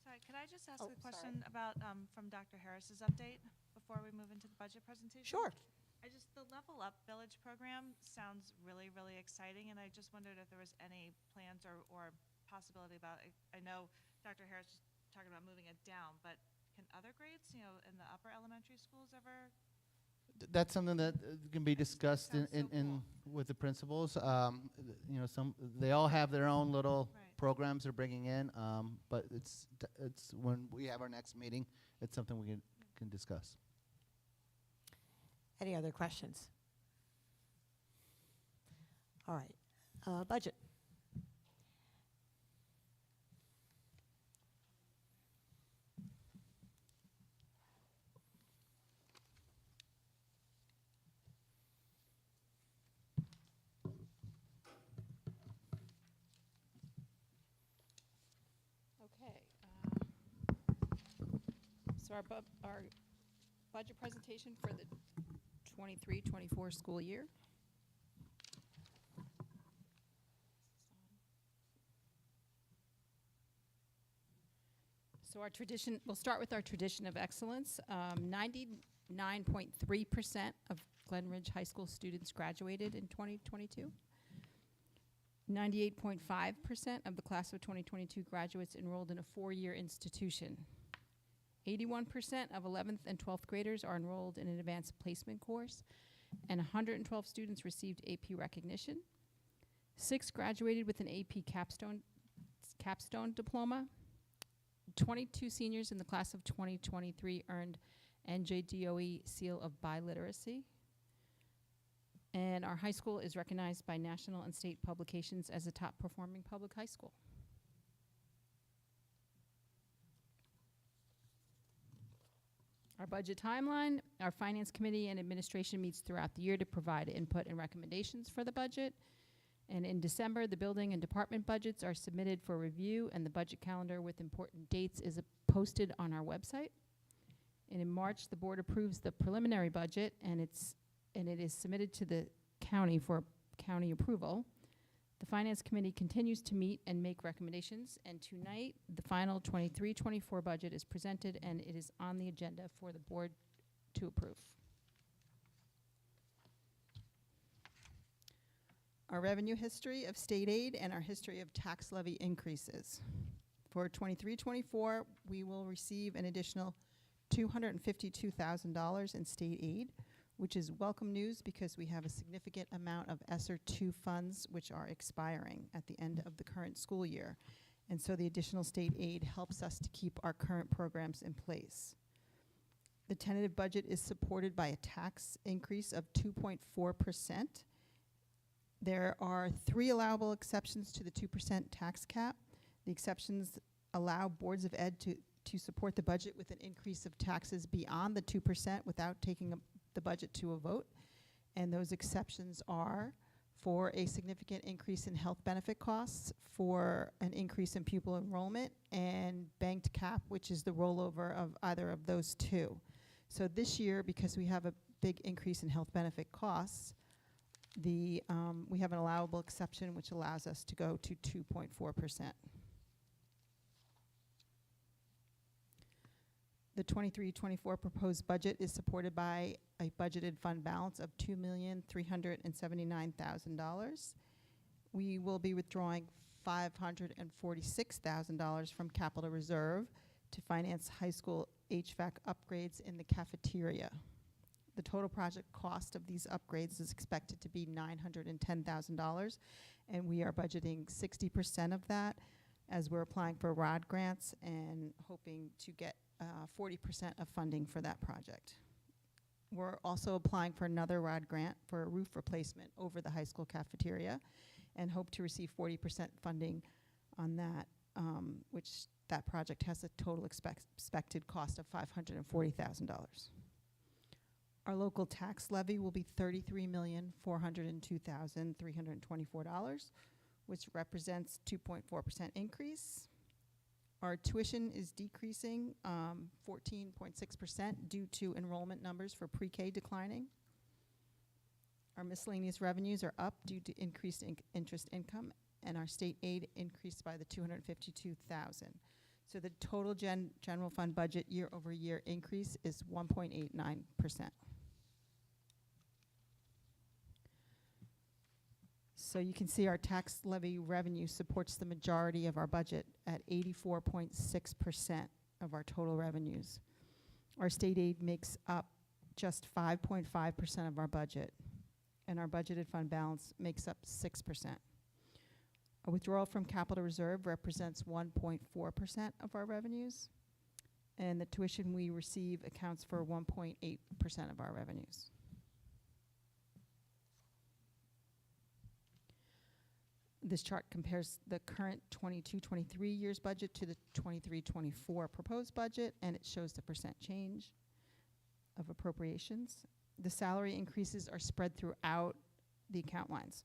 Sorry, could I just ask Oh, a question about from Dr. Harris's update before we move into the budget presentation? Sure. The Level Up Village program sounds really, really exciting, and I just wondered if there was any plans or possibility about it. I know Dr. Harris was talking about moving it down, but can other grades, in the upper elementary schools ever? That's something that can be discussed Sounds so cool. with the principals. They all have their own little programs they're bringing in, but it's when we have our next meeting, it's something we can discuss. Any other questions? All right, budget. So our budget presentation for the 23-24 school year. So our tradition, we'll start with our tradition of excellence. 99.3% of Glen Ridge High School students graduated in 2022. 98.5% of the class of 2022 graduates enrolled in a four-year institution. 81% of 11th and 12th graders are enrolled in an advanced placement course, and 112 students received AP recognition. 6 graduated with an AP capstone diploma. 22 seniors in the class of 2023 earned NJDOE Seal of Biliteracy. And our high school is recognized by national and state publications as a top performing public high school. Our budget timeline, our finance committee and administration meets throughout the year to provide input and recommendations for the budget. And in December, the building and department budgets are submitted for review, and the budget calendar with important dates is posted on our website. And in March, the board approves the preliminary budget, and it is submitted to the county for county approval. The finance committee continues to meet and make recommendations, and tonight, the final 23-24 budget is presented, and it is on the agenda for the board to approve. Our revenue history of state aid and our history of tax levy increases. For 23-24, we will receive an additional $252,000 in state aid, which is welcome news because we have a significant amount of ESSER II funds which are expiring at the end of the current school year. And so the additional state aid helps us to keep our current programs in place. The tentative budget is supported by a tax increase of 2.4%. There are 3 allowable exceptions to the 2% tax cap. The exceptions allow boards of ed to support the budget with an increase of taxes beyond the 2% without taking the budget to a vote. And those exceptions are for a significant increase in health benefit costs, for an increase in pupil enrollment, and banked cap, which is the rollover of either of those two. So this year, because we have a big increase in health benefit costs, we have an allowable exception which allows us to go to 2.4%. The 23-24 proposed budget is supported by a budgeted fund balance of $2,379,000. We will be withdrawing $546,000 from capital reserve to finance high school HVAC upgrades in the cafeteria. The total project cost of these upgrades is expected to be $910,000, and we are budgeting 60% of that as we're applying for ROD grants and hoping to get 40% of funding for that project. We're also applying for another ROD grant for a roof replacement over the high school cafeteria and hope to receive 40% funding on that, which that project has a total expected cost of $540,000. Our local tax levy will be $33,402,324, which represents 2.4% increase. Our tuition is decreasing 14.6% due to enrollment numbers for pre-K declining. Our miscellaneous revenues are up due to increased interest income, and our state aid increased by the $252,000. So the total general fund budget year over year increase is 1.89%. So you can see our tax levy revenue supports the majority of our budget at 84.6% of our total revenues. Our state aid makes up just 5.5% of our budget, and our budgeted fund balance makes up 6%. A withdrawal from capital reserve represents 1.4% of our revenues, and the tuition we receive accounts for 1.8% of our revenues. This chart compares the current 22-23 year's budget to the 23-24 proposed budget, and it shows the percent change of appropriations. The salary increases are spread throughout the account lines.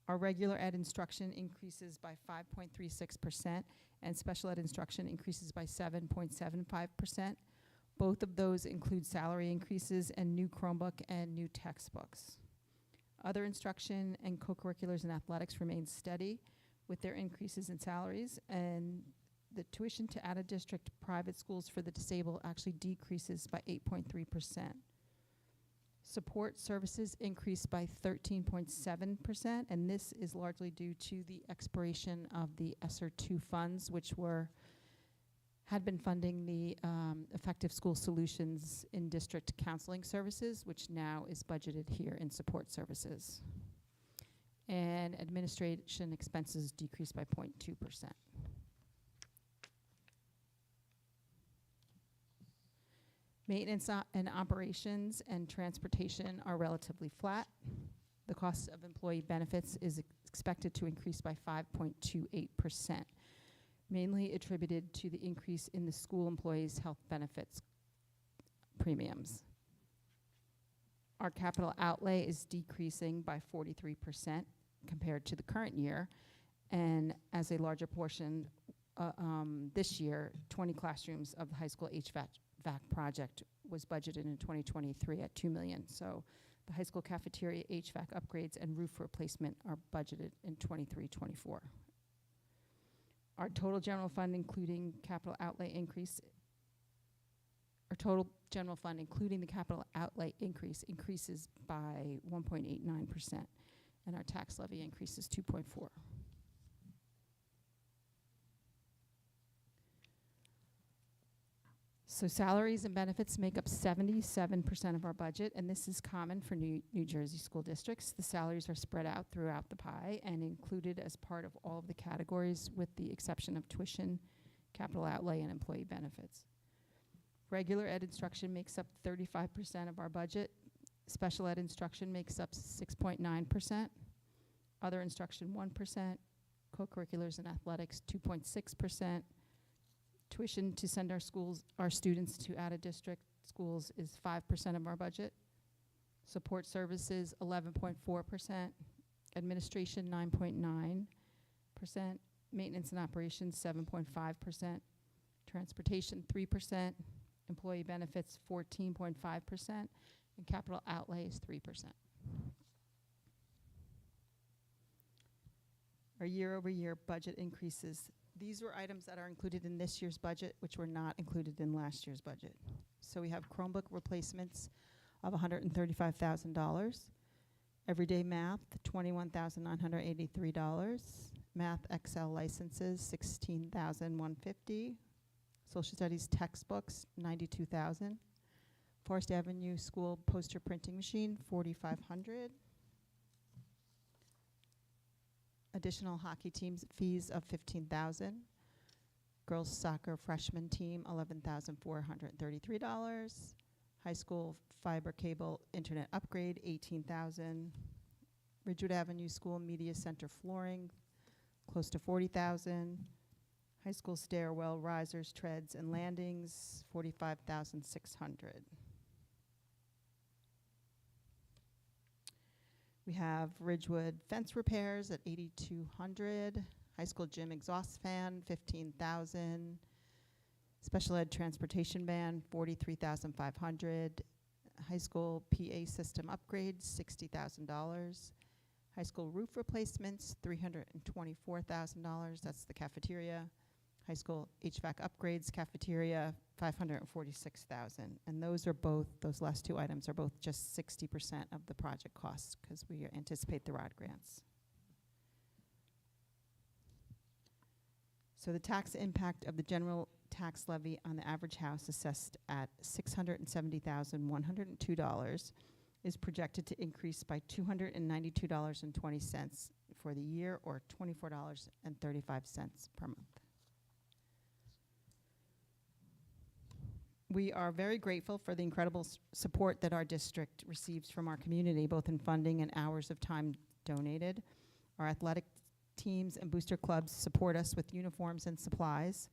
Our regular ed instruction increases by 5.36%, and special ed instruction increases by 7.75%. Both of those include salary increases and new Chromebook and new textbooks. Other instruction and co-curriculars and athletics remain steady with their increases in salaries, and the tuition to out-of-district private schools for the disabled actually decreases by 8.3%. Support services increased by 13.7%, and this is largely due to the expiration of the ESSER II funds, which had been funding the effective school solutions in district counseling services, which now is budgeted here in support services. And administration expenses decreased by 0.2%. Maintenance and operations and transportation are relatively flat. The cost of employee benefits is expected to increase by 5.28%, mainly attributed to the increase in the school employees' health benefits premiums. Our capital outlay is decreasing by 43% compared to the current year, and as a larger portion this year, 20 classrooms of the high school HVAC project was budgeted in 2023 at $2 million. So the high school cafeteria HVAC upgrades and roof replacement are budgeted in 23-24. Our total general fund, including capital outlay increase, including the capital outlay increases by 1.89%, and our tax levy increases 2.4%. So salaries and benefits make up 77% of our budget, and this is common for New Jersey school districts. The salaries are spread out throughout the pie and included as part of all of the categories with the exception of tuition, capital outlay, and employee benefits. Regular ed instruction makes up 35% of our budget. Special ed instruction makes up 6.9%. Other instruction 1%. Co-curriculars and athletics 2.6%. Tuition to send our students to out-of-district schools is 5% of our budget. Support services 11.4%. Administration 9.9%. Maintenance and operations 7.5%. Transportation 3%. Employee benefits 14.5%. And capital outlay is 3%. Our year-over-year budget increases. These were items that are included in this year's budget, which were not included in last year's budget. So we have Chromebook replacements of $135,000. Everyday math, $21,983. Math Excel licenses, $16,150. Social studies textbooks, $92,000. Forest Avenue School poster printing machine, $4,500. Additional hockey teams fees of $15,000. Girls soccer freshman team $11,433. High school fiber cable internet upgrade $18,000. Ridgewood Avenue School media center flooring close to $40,000. High school stairwell risers, treads, and landings $45,600. We have Ridgewood fence repairs at $8,200. High school gym exhaust fan, $15,000. Special ed transportation van, $43,500. High school PA system upgrades, $60,000. High school roof replacements, $324,000. That's the cafeteria. High school HVAC upgrades, cafeteria, $546,000. And those last two items are both just 60% of the project costs because we anticipate the ROD grants. So the tax impact of the general tax levy on the average house assessed at $670,102 is projected to increase by $292.20 for the year, or $24.35 per month. We are very grateful for the incredible support that our district receives from our community, both in funding and hours of time donated. Our athletic teams and booster clubs support us with uniforms and supplies.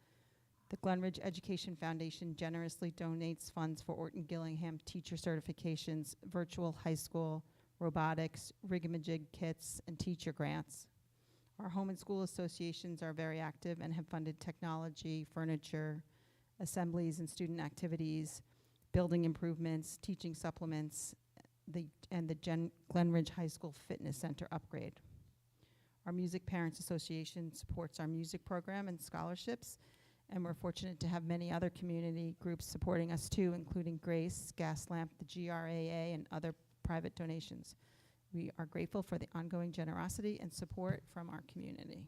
The Glen Ridge Education Foundation generously donates funds for Orton Gillingham teacher certifications, virtual high school, robotics, rigamajig kits, and teacher grants. Our home and school associations are very active and have funded technology, furniture, assemblies and student activities, building improvements, teaching supplements, and the Glen Ridge High School Fitness Center upgrade. Our Music Parents Association supports our music program and scholarships, And we're fortunate to have many other community groups supporting us too, including Grace, Gaslamp, the GRAA, and other private donations. We are grateful for the ongoing generosity and support from our community.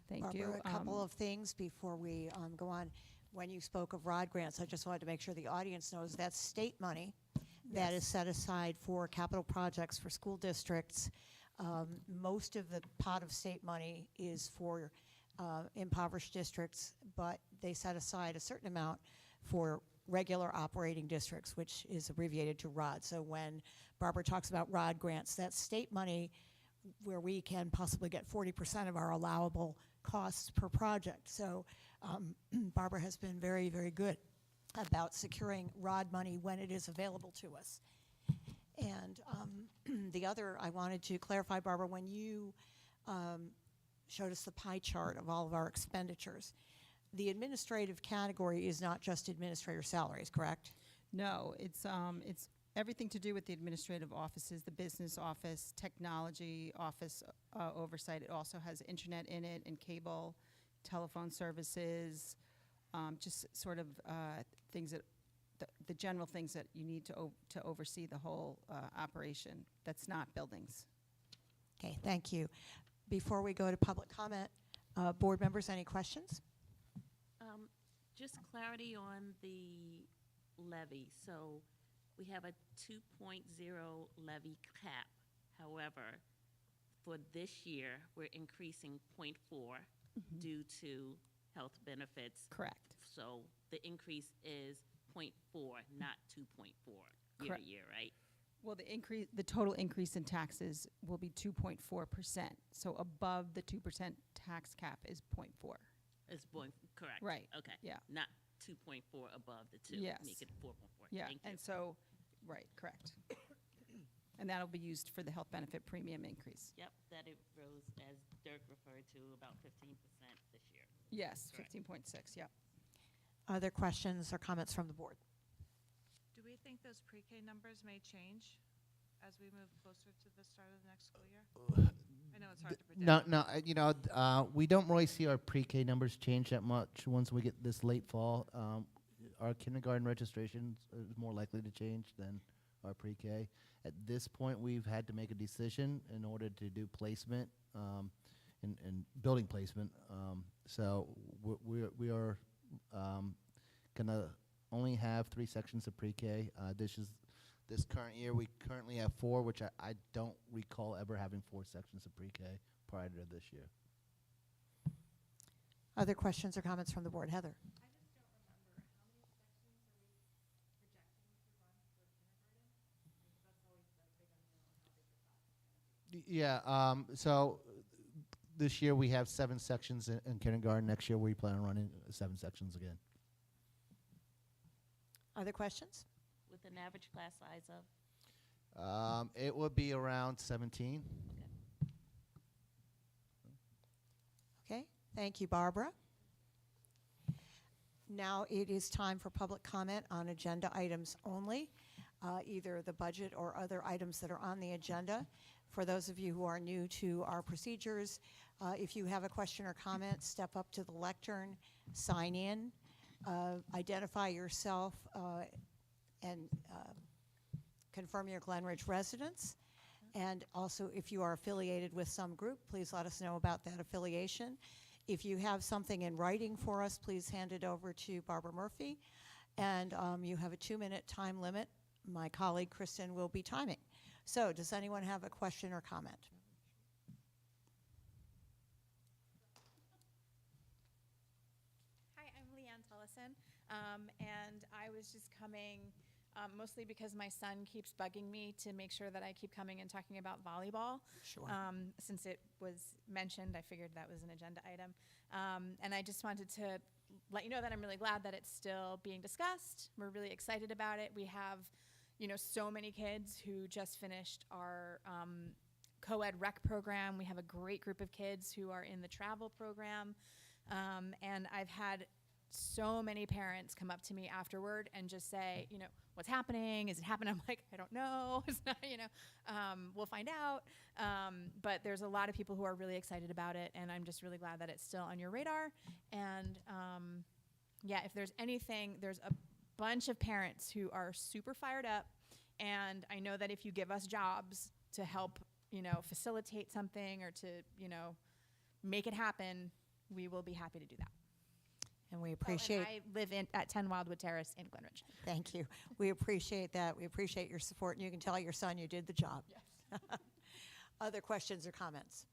Thank you. Barbara, a couple of things before we go on. When you spoke of ROD grants, I just wanted to make sure the audience knows that's state money that is set aside for capital projects for school districts. Most of the pot of state money is for impoverished districts, but they set aside a certain amount for regular operating districts, which is abbreviated to ROD. So when Barbara talks about ROD grants, that's state money where we can possibly get 40% of our allowable costs per project. So Barbara has been very, very good about securing ROD money when it is available to us. And the other, I wanted to clarify, Barbara, when you showed us the pie chart of all of our expenditures, the administrative category is not just administrator salaries, correct? No, it's everything to do with the administrative offices, the business office, technology office oversight. It also has internet in it and cable, telephone services, just sort of things that, the general things that you need to oversee the whole operation. That's not buildings. Okay, thank you. Before we go to public comment, board members, any questions? Just clarity on the levy. So we have a 2.0 levy cap. However, for this year, we're increasing 0.4 due to health benefits. Correct. So the increase is 0.4, not 2.4 year Correct. to year, right? Well, the total increase in taxes will be 2.4%. So above the 2% tax cap is 0.4. Is correct. Right. Okay. Yeah. Not 2.4 above the 2. Yes. Make it 4.4. Yeah, Thank you. and so, right, correct. And that'll be used for the health benefit premium increase. Yep, that it rose, as Dirk referred to, about 15% this year. Yes, Correct. 15.6, yep. Other questions or comments from the board? Do we think those pre-K numbers may change as we move closer to the start of the next school year? I know it's hard to predict. No, we don't really see our pre-K numbers change that much once we get this late fall. Our kindergarten registration is more likely to change than our pre-K. At this point, we've had to make a decision in order to do placement and building placement. So we are gonna only have 3 sections of pre-K. This current year, we currently have 4, which I don't recall ever having 4 sections of pre-K prior to this year. Other questions or comments from the board? Heather? Yeah, so this year we have 7 sections in kindergarten. Next year we plan on running 7 sections again. Other questions? With an average class size of? It would be around 17. Okay, thank you, Barbara. Now it is time for public comment on agenda items only, either the budget or other items that are on the agenda. For those of you who are new to our procedures, if you have a question or comment, step up to the lectern, sign in, identify yourself, and confirm your Glen Ridge residence. And also, if you are affiliated with some group, please let us know about that affiliation. If you have something in writing for us, please hand it over to Barbara Murphy. And you have a 2-minute time limit. My colleague, Kristen, will be timing. So, does anyone have a question or comment? Hi, I'm Leanne Tullison, and I was just coming mostly because my son keeps bugging me to make sure that I keep coming and talking about volleyball. Sure. Since it was mentioned, I figured that was an agenda item. And I just wanted to let you know that I'm really glad that it's still being discussed. We're really excited about it. We have, so many kids who just finished our co-ed rec program. We have a great group of kids who are in the travel program. And I've had so many parents come up to me afterward and just say, you know, what's happening? Is it happening? I'm like, I don't know. It's not, you know, we'll find out. But there's a lot of people who are really excited about it, and I'm just really glad that it's still on your radar. And yeah, if there's anything, there's a bunch of parents who are super fired up, and I know that if you give us jobs to help, you know, facilitate something or to, you know, make it happen, we will be happy to do that. And we Oh, appreciate. and I live at 10 Wildwood Terrace in Glenridge. Thank you. We appreciate that. We appreciate your support, and you can tell your son you did the job. Yes. Other questions or comments?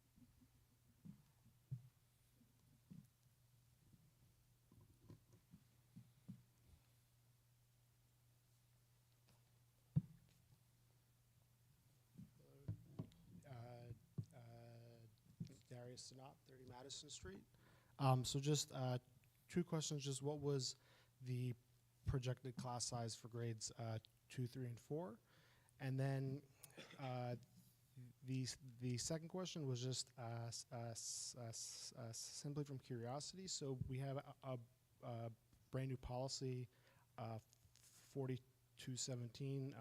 Darius Sinop, 30 Madison Street. So just two questions. Just what was the projected class size for grades 2, 3, and 4? And then the second question was just simply from curiosity. So we have a brand new policy, 4217,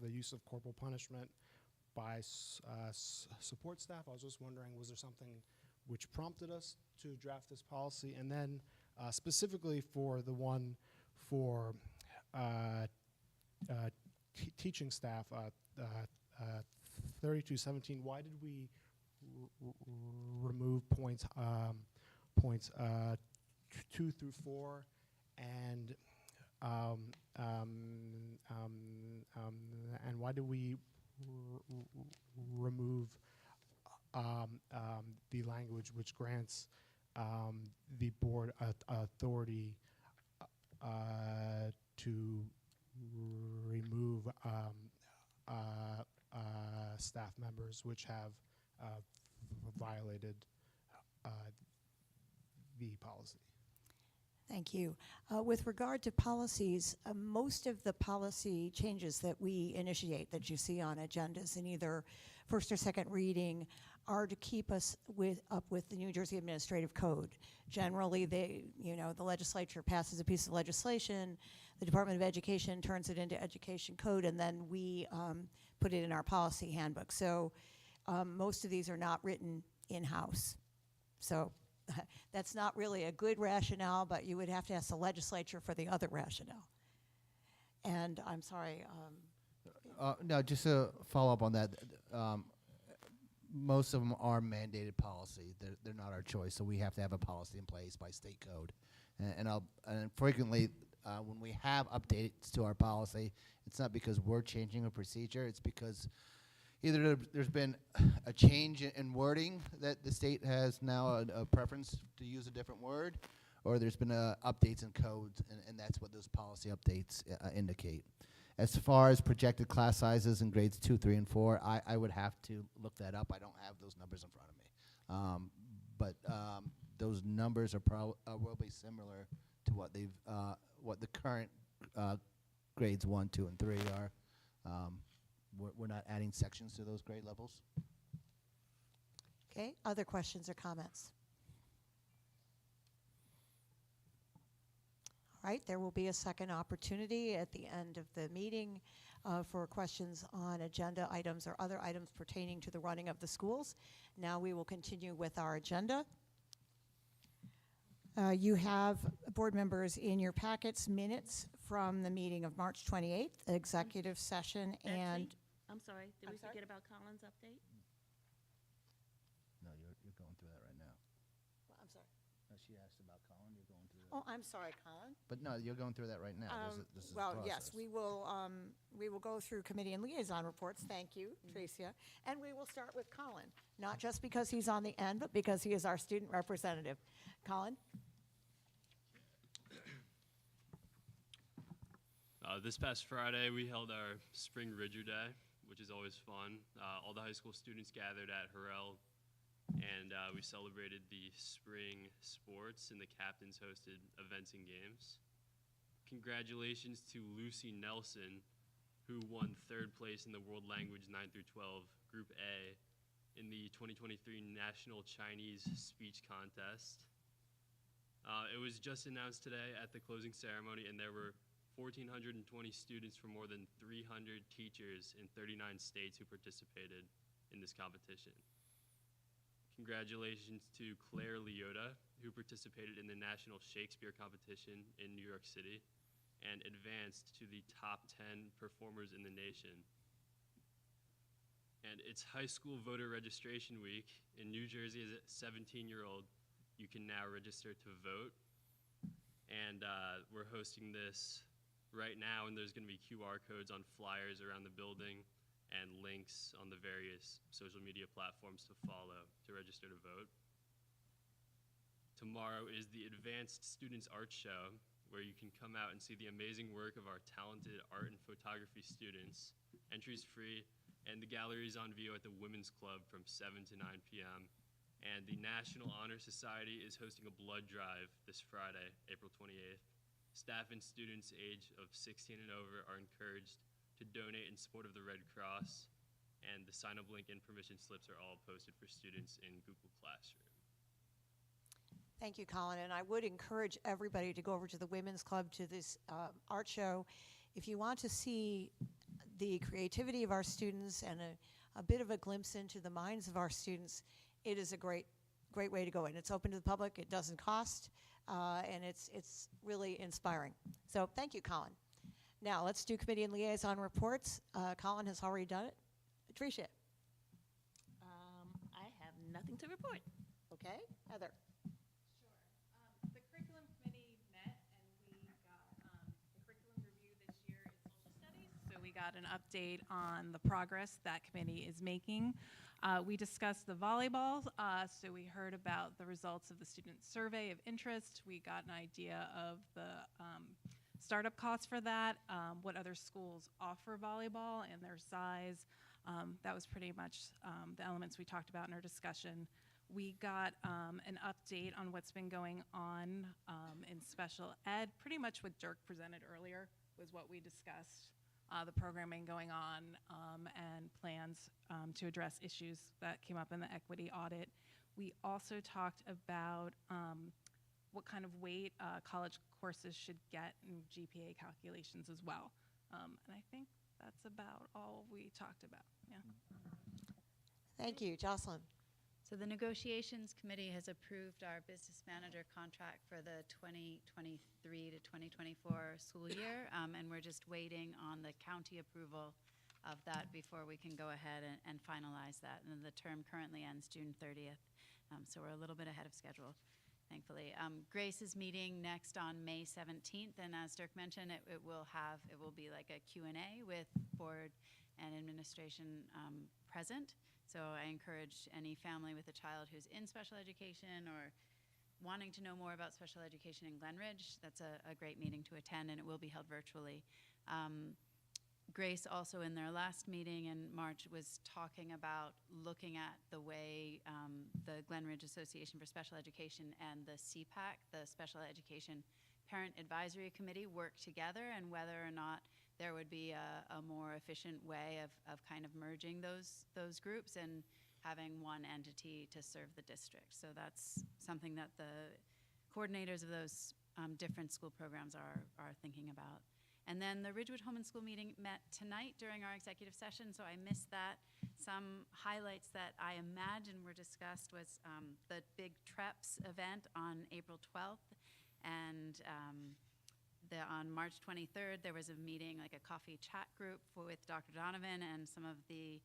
the use of corporal punishment by support staff. I was just wondering, was there something which prompted us to draft this policy? And then specifically for the one for teaching staff, 3217, why did we remove points 2 through 4 and why do we remove the language which grants the board authority to remove staff members which have violated the policy? Thank you. With regard to policies, most of the policy changes that we initiate that you see on agendas in either first or second reading are to keep us up with the New Jersey Administrative Code. Generally, the legislature passes a piece of legislation, the Department of Education turns it into Education Code, and then we put it in our policy handbook. So most of these are not written in-house. So that's not really a good rationale, but you would have to ask the legislature for the other rationale. And I'm sorry. No, just to follow up on that, most of them are mandated policy. They're not our choice, so we have to have a policy in place by state code. And frequently, when we have updates to our policy, it's not because we're changing a procedure, it's because either there's been a change in wording that the state has now a preference to use a different word, or there's been updates in codes, and that's what those policy updates indicate. As far as projected class sizes in grades 2, 3, and 4, I would have to look that up. I don't have those numbers in front of me. But those numbers are probably similar to what what the current grades 1, 2, and 3 are. We're not adding sections to those grade levels. Okay, other questions or comments? All right, there will be a second opportunity at the end of the meeting for questions on agenda items or other items pertaining to the running of the schools. Now we will continue with our agenda. You have, board members, in your packets minutes from the meeting of March 28th, executive session, Betsy? and I'm sorry, did we forget about Colin's update? No, you're going through that right now. Well, I'm sorry. No, she asked about Colin. You're going through that. Oh, I'm sorry, Colin. But no, you're going through that right now. This is Well, the yes, process. we will go through committee and liaison reports. Thank you, Tricia. And we will start with Colin, not just because he's on the end, but because he is our student representative. Colin? This past Friday, we held our Spring Ridger Day, which is always fun. All the high school students gathered at Harrell, and we celebrated the spring sports, and the captains hosted events and games. Congratulations to Lucy Nelson, who won 3rd place in the World Language 9 through 12 Group A in the 2023 National Chinese Speech Contest. It was just announced today at the closing ceremony, and there were 1,420 students from more than 300 teachers in 39 states who participated in this competition. Congratulations to Claire Leota, who participated in the National Shakespeare Competition in New York City and advanced to the top 10 performers in the nation. And it's high school voter registration week. In New Jersey, as a 17-year-old, you can now register to vote. And we're hosting this right now, and there's going to be QR codes on flyers around the building and links on the various social media platforms to follow to register to vote. Tomorrow is the Advanced Students Art Show, where you can come out and see the amazing work of our talented art and photography students. Entry's free, and the gallery is on view at the Women's Club from 7 to 9 p.m. And the National Honor Society is hosting a blood drive this Friday, April 28th. Staff and students age of 16 and over are encouraged to donate in support of the Red Cross, and the sign-up link and permission slips are all posted for students in Google Classroom. Thank you, Colin. And I would encourage everybody to go over to the Women's Club to this art show. If you want to see the creativity of our students and a bit of a glimpse into the minds of our students, it is a great way to go. And it's open to the public. It doesn't cost, and it's really inspiring. So thank you, Colin. Now let's do committee and liaison reports. Colin has already done it. Tricia. I have nothing to report. Okay, Heather. The curriculum committee met and we got the curriculum review this year is social studies. So we got an update on the progress that committee is making. We discussed the volleyball. So we heard about the results of the student survey of interest. We got an idea of the startup costs for that, what other schools offer volleyball and their size. That was pretty much the elements we talked about in our discussion. We got an update on what's been going on in special ed. Pretty much what Dirk presented earlier was what we discussed, the programming going on and plans to address issues that came up in the equity audit. We also talked about what kind of weight college courses should get in GPA calculations as well. And I think that's about all we talked about. Yeah. Thank you. Jocelyn. So the negotiations committee has approved our business manager contract for the 2023 to 2024 school year, and we're just waiting on the county approval of that before we can go ahead and finalize that. And the term currently ends June 30th, so we're a little bit ahead of schedule, thankfully. Grace is meeting next on May 17th, and as Dirk mentioned, it will be like a Q&A with board and administration present. So I encourage any family with a child who's in special education or wanting to know more about special education in Glen Ridge, that's a great meeting to attend, and it will be held virtually. Grace also in their last meeting in March was talking about looking at the way the Glen Ridge Association for Special Education and the CPAC, the Special Education Parent Advisory Committee, work together, and whether or not there would be a more efficient way of kind of merging those groups and having one entity to serve the district. So that's something that the coordinators of those different school programs are thinking about. And then the Ridgewood Home and School meeting met tonight during our executive session, so I missed that. Some highlights that I imagine were discussed was the big TREPS event on April 12th, and on March 23rd, there was a meeting, like a coffee chat group with Dr. Donovan and some of the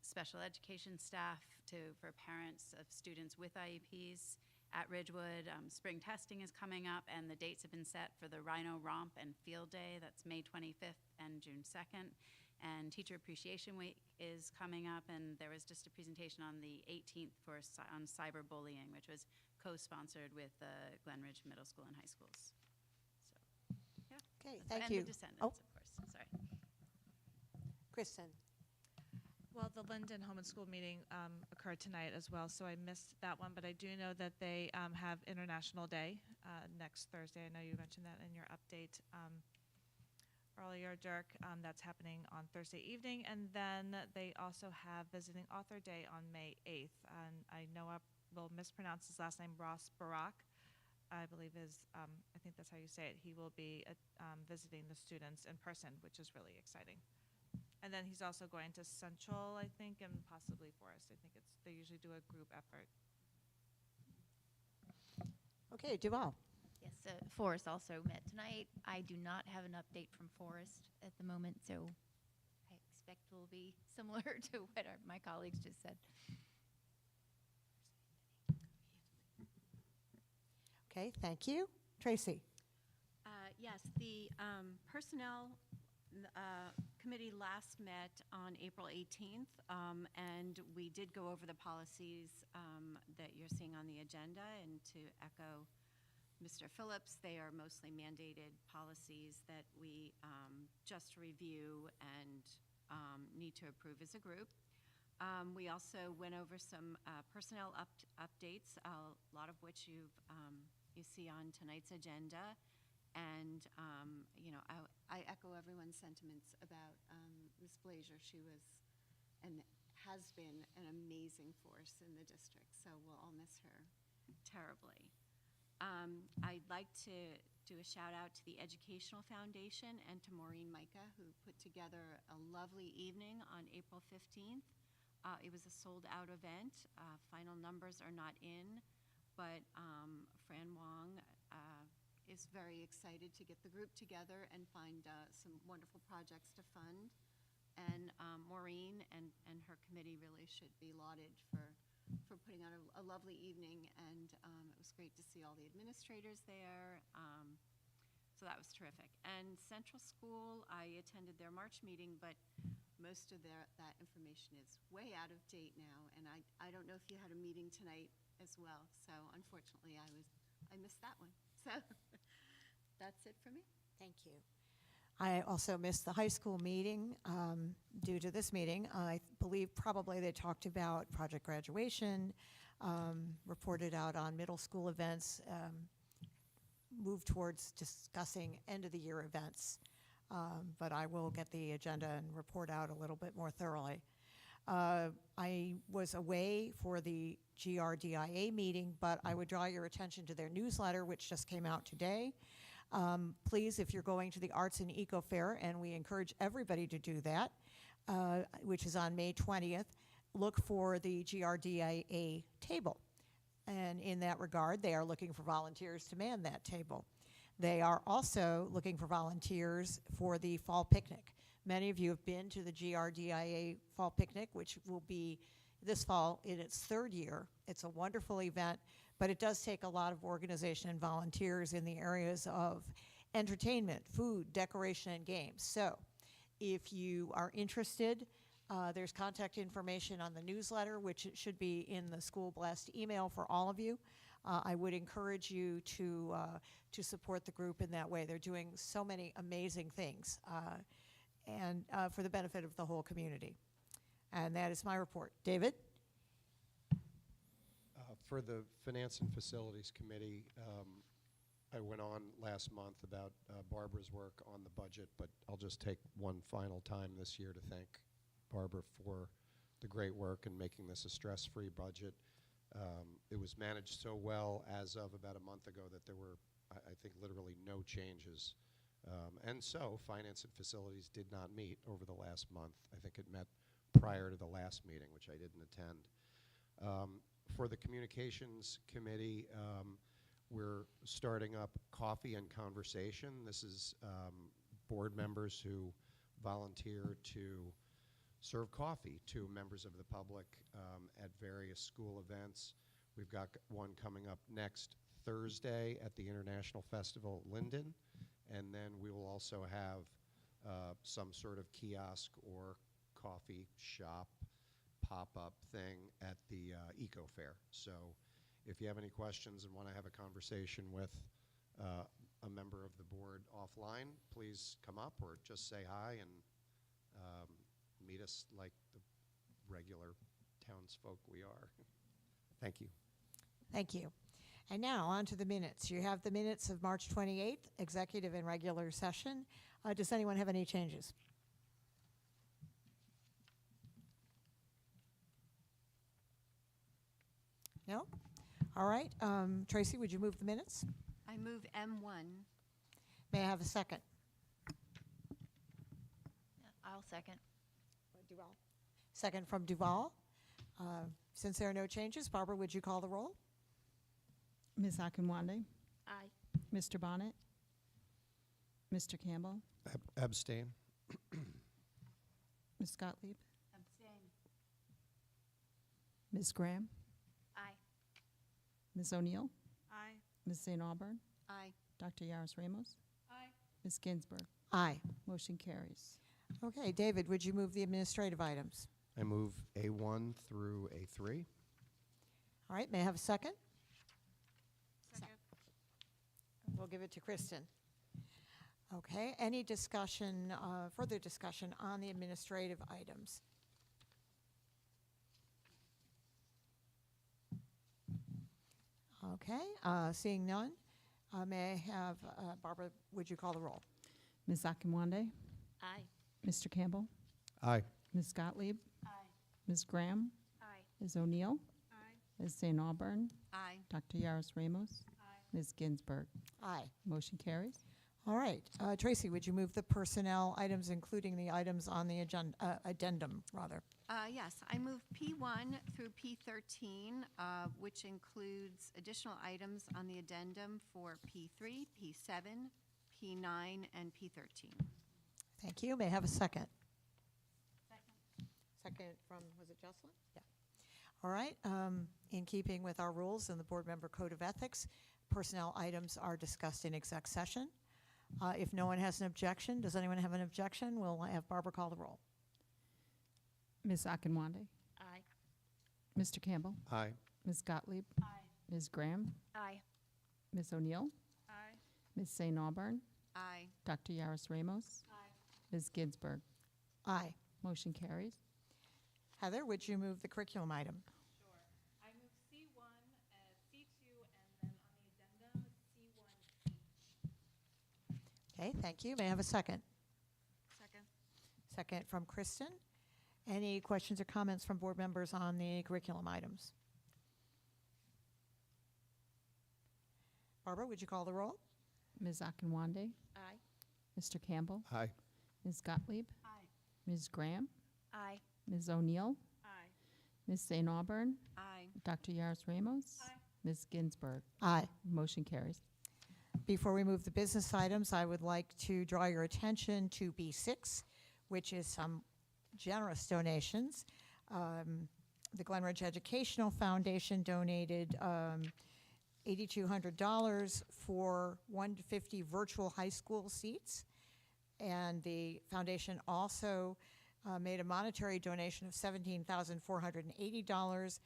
special education staff for parents of students with IEPs at Ridgewood. Spring testing is coming up, and the dates have been set for the Rhino Romp and Field Day. That's May 25th and June 2nd. And Teacher Appreciation Week is coming up, and there was just a presentation on the 18th on cyberbullying, which was co-sponsored with Glen Ridge Middle School and High Schools. So, yeah. Okay, That's thank and you. The descendants, of course. Sorry. Kristen. Well, the Linden Home and School meeting occurred tonight as well, so I missed that one, but I do know that they have International Day next Thursday. I know you mentioned that in your update earlier, Dirk. That's happening on Thursday evening, and then they also have Visiting Author Day on May 8th. And I know I will mispronounce his last name, Ross Barak. I believe is, I think that's how you say it, he will be visiting the students in person, which is really exciting. And then he's also going to Central, I think, and possibly Forest. I think they usually do a group effort. Okay, Duval. Yes, Forest also met tonight. I do not have an update from Forest at the moment, so I expect will be similar to what my colleagues just said. Okay, thank you. Tracy. Yes, the Personnel Committee last met on April 18th, and we did go over the policies that you're seeing on the agenda. And to echo Mr. Phillips, they are mostly mandated policies that we just review and need to approve as a group. We also went over some personnel updates, a lot of which you see on tonight's agenda. And, I echo everyone's sentiments about Ms. Blazer. She was and has been an amazing force in the district, so we'll all miss her terribly. I'd like to do a shout out to the Educational Foundation and to Maureen Micah, who put together a lovely evening on April 15th. It was a sold-out event. Final numbers are not in, but Fran Wong is very excited to get the group together and find some wonderful projects to fund. And Maureen and her committee really should be lauded for putting on a lovely evening. And it was great to see all the administrators there. So that was terrific. And Central School, I attended their March meeting, but most of that information is way out of date now. And I don't know if you had a meeting tonight as well. So unfortunately, I missed that one. So that's it for me. Thank you. I also missed the high school meeting due to this meeting. I believe probably they talked about project graduation, reported out on middle school events, moved towards discussing end of the year events. But I will get the agenda and report out a little bit more thoroughly. I was away for the GRDIA meeting, but I would draw your attention to their newsletter, which just came out today. Please, if you're going to the Arts and Eco Fair, and we encourage everybody to do that, which is on May 20th, look for the GRDIA table. And in that regard, they are looking for volunteers to man that table. They are also looking for volunteers for the fall picnic. Many of you have been to the GRDIA Fall Picnic, which will be this fall in its third year. It's a wonderful event, but it does take a lot of organization and volunteers in the areas of entertainment, food, decoration, and games. So if you are interested, there's contact information on the newsletter, which it should be in the school blast email for all of you. I would encourage you to support the group in that way. They're doing so many amazing things. And for the benefit of the whole community. And that is my report. David? For the Finance and Facilities Committee, I went on last month about Barbara's work on the budget, but I'll just take one final time this year to thank Barbara for the great work in making this a stress-free budget. It was managed so well as of about a month ago that there were, I think, literally no changes. And so Finance and Facilities did not meet over the last month. I think it met prior to the last meeting, which I didn't attend. For the Communications Committee, we're starting up Coffee and Conversation. This is board members who volunteer to serve coffee to members of the public at various school events. We've got one coming up next Thursday at the International Festival at Linden. And then we will also have some sort of kiosk or coffee shop pop-up thing at the Eco Fair. So if you have any questions and want to have a conversation with a member of the board offline, please come up or just say hi and meet us like the regular townsfolk we are. Thank you. Thank you. And now on to the minutes. You have the minutes of March 28th, executive and regular session. Does anyone have any changes? No? All right, Tracy, would you move the minutes? I move M1. May I have a second? I'll second. Duval. Second from Duval. Since there are no changes, Barbara, would you call the roll? Ms. Akinwande, Aye. Mr. Bonnet, Mr. Campbell, Abstain. Ms. Gottlieb, Abstain. Ms. Graham, Aye. Ms. O'Neill, Aye. Ms. St. Aubern, Aye. Dr. Yaros Ramos, Aye. Ms. Ginsburg. Aye. Motion carries. Okay, David, would you move the administrative items? I move A1 through A3. All right, may I have a second? Second. We'll give it to Kristen. Okay, any discussion, further discussion on the administrative items? Okay, seeing none, may I have, Barbara, would you call the roll? Ms. Akinwande, Aye. Mr. Campbell, Aye. Ms. Gottlieb, Aye. Ms. Graham, Aye. Ms. O'Neill, Aye. Ms. St. Aubern, Aye. Dr. Yaros Ramos, Ms. Ginsburg. Aye. Motion carries. All right, Tracy, would you move the personnel items, including the items on the agenda, addendum, rather? Yes, I move P1 through P13, which includes additional items on the addendum for P3, P7, P9, and P13. Thank you. May I have a second? Second from, was it Jocelyn? Yeah. All right. In keeping with our rules and the board member code of ethics, personnel items are discussed in exec session. If no one has an objection, does anyone have an objection? We'll have Barbara call the roll. Ms. Akinwande, Aye. Mr. Campbell, Aye. Ms. Gottlieb, Aye. Ms. Graham, Aye. Ms. O'Neill, Aye. Ms. St. Aubern, Aye. Dr. Yaros Ramos, Ms. Ginsburg. Aye. Motion carries. Heather, would you move the curriculum item? Sure. I move C1, C2, and then on the addendum, C1H. Okay, thank you. May I have a second? Second. Second from Kristen. Any questions or comments from board members on the curriculum items? Barbara, would you call the roll? Ms. Akinwande, Aye. Mr. Campbell, Aye. Ms. Gottlieb, Aye. Ms. Graham, Aye. Ms. O'Neill, Aye. Ms. St. Aubern, Aye. Dr. Yaros Ramos, Ms. Ginsburg. Aye. Motion carries. Before we move the business items, I would like to draw your attention to B6, which is some generous donations. The Glen Ridge Educational Foundation donated $8,200 for 150 virtual high school seats. And the foundation also made a monetary donation of $17,480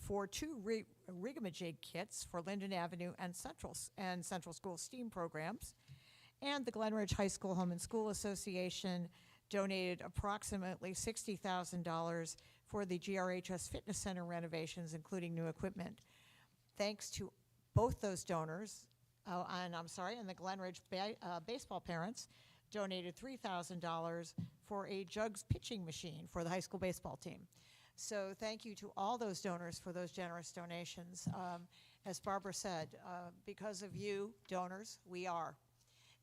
for two rigamajig kits for Linden Avenue and Central School STEAM programs. And the Glen Ridge High School Home and School Association donated approximately $60,000 for the GRHS Fitness Center renovations, including new equipment. Thanks to both those donors, and the Glen Ridge baseball parents donated $3,000 for a jugs pitching machine for the high school baseball team. So thank you to all those donors for those generous donations. As Barbara said, because of you, donors, we are.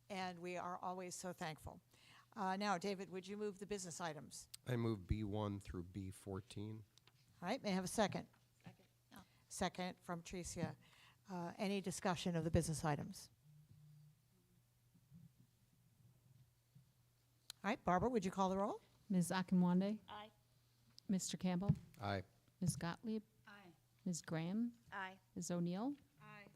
And we are always so thankful. Now, David, would you move the business items? I move B1 through B14. All right, may I have a second? Second. No. Second from Tricia. Any discussion of the business items? All right, Barbara, would you call the roll? Ms. Akinwande, Aye. Mr. Campbell, Aye. Ms. Gottlieb, Aye. Ms. Graham, Aye. Ms. O'Neill, Aye.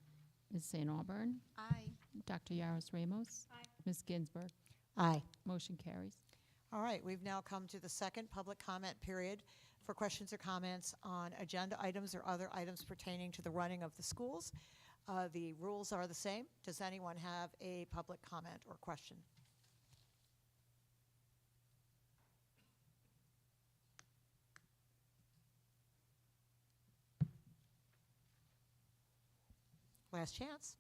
Ms. St. Aubern, Aye. Dr. Yaros Ramos, Ms. Ginsburg. Aye. Motion carries. All right, we've now come to the second public comment period for questions or comments on agenda items or other items pertaining to the running of the schools. The rules are the same. Does anyone have a public comment or question? Last chance.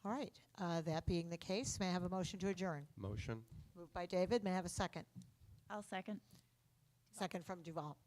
All right, that being the case, may I have a motion to adjourn? Motion. Moved by David, may I have a second? I'll second. Second from Duval.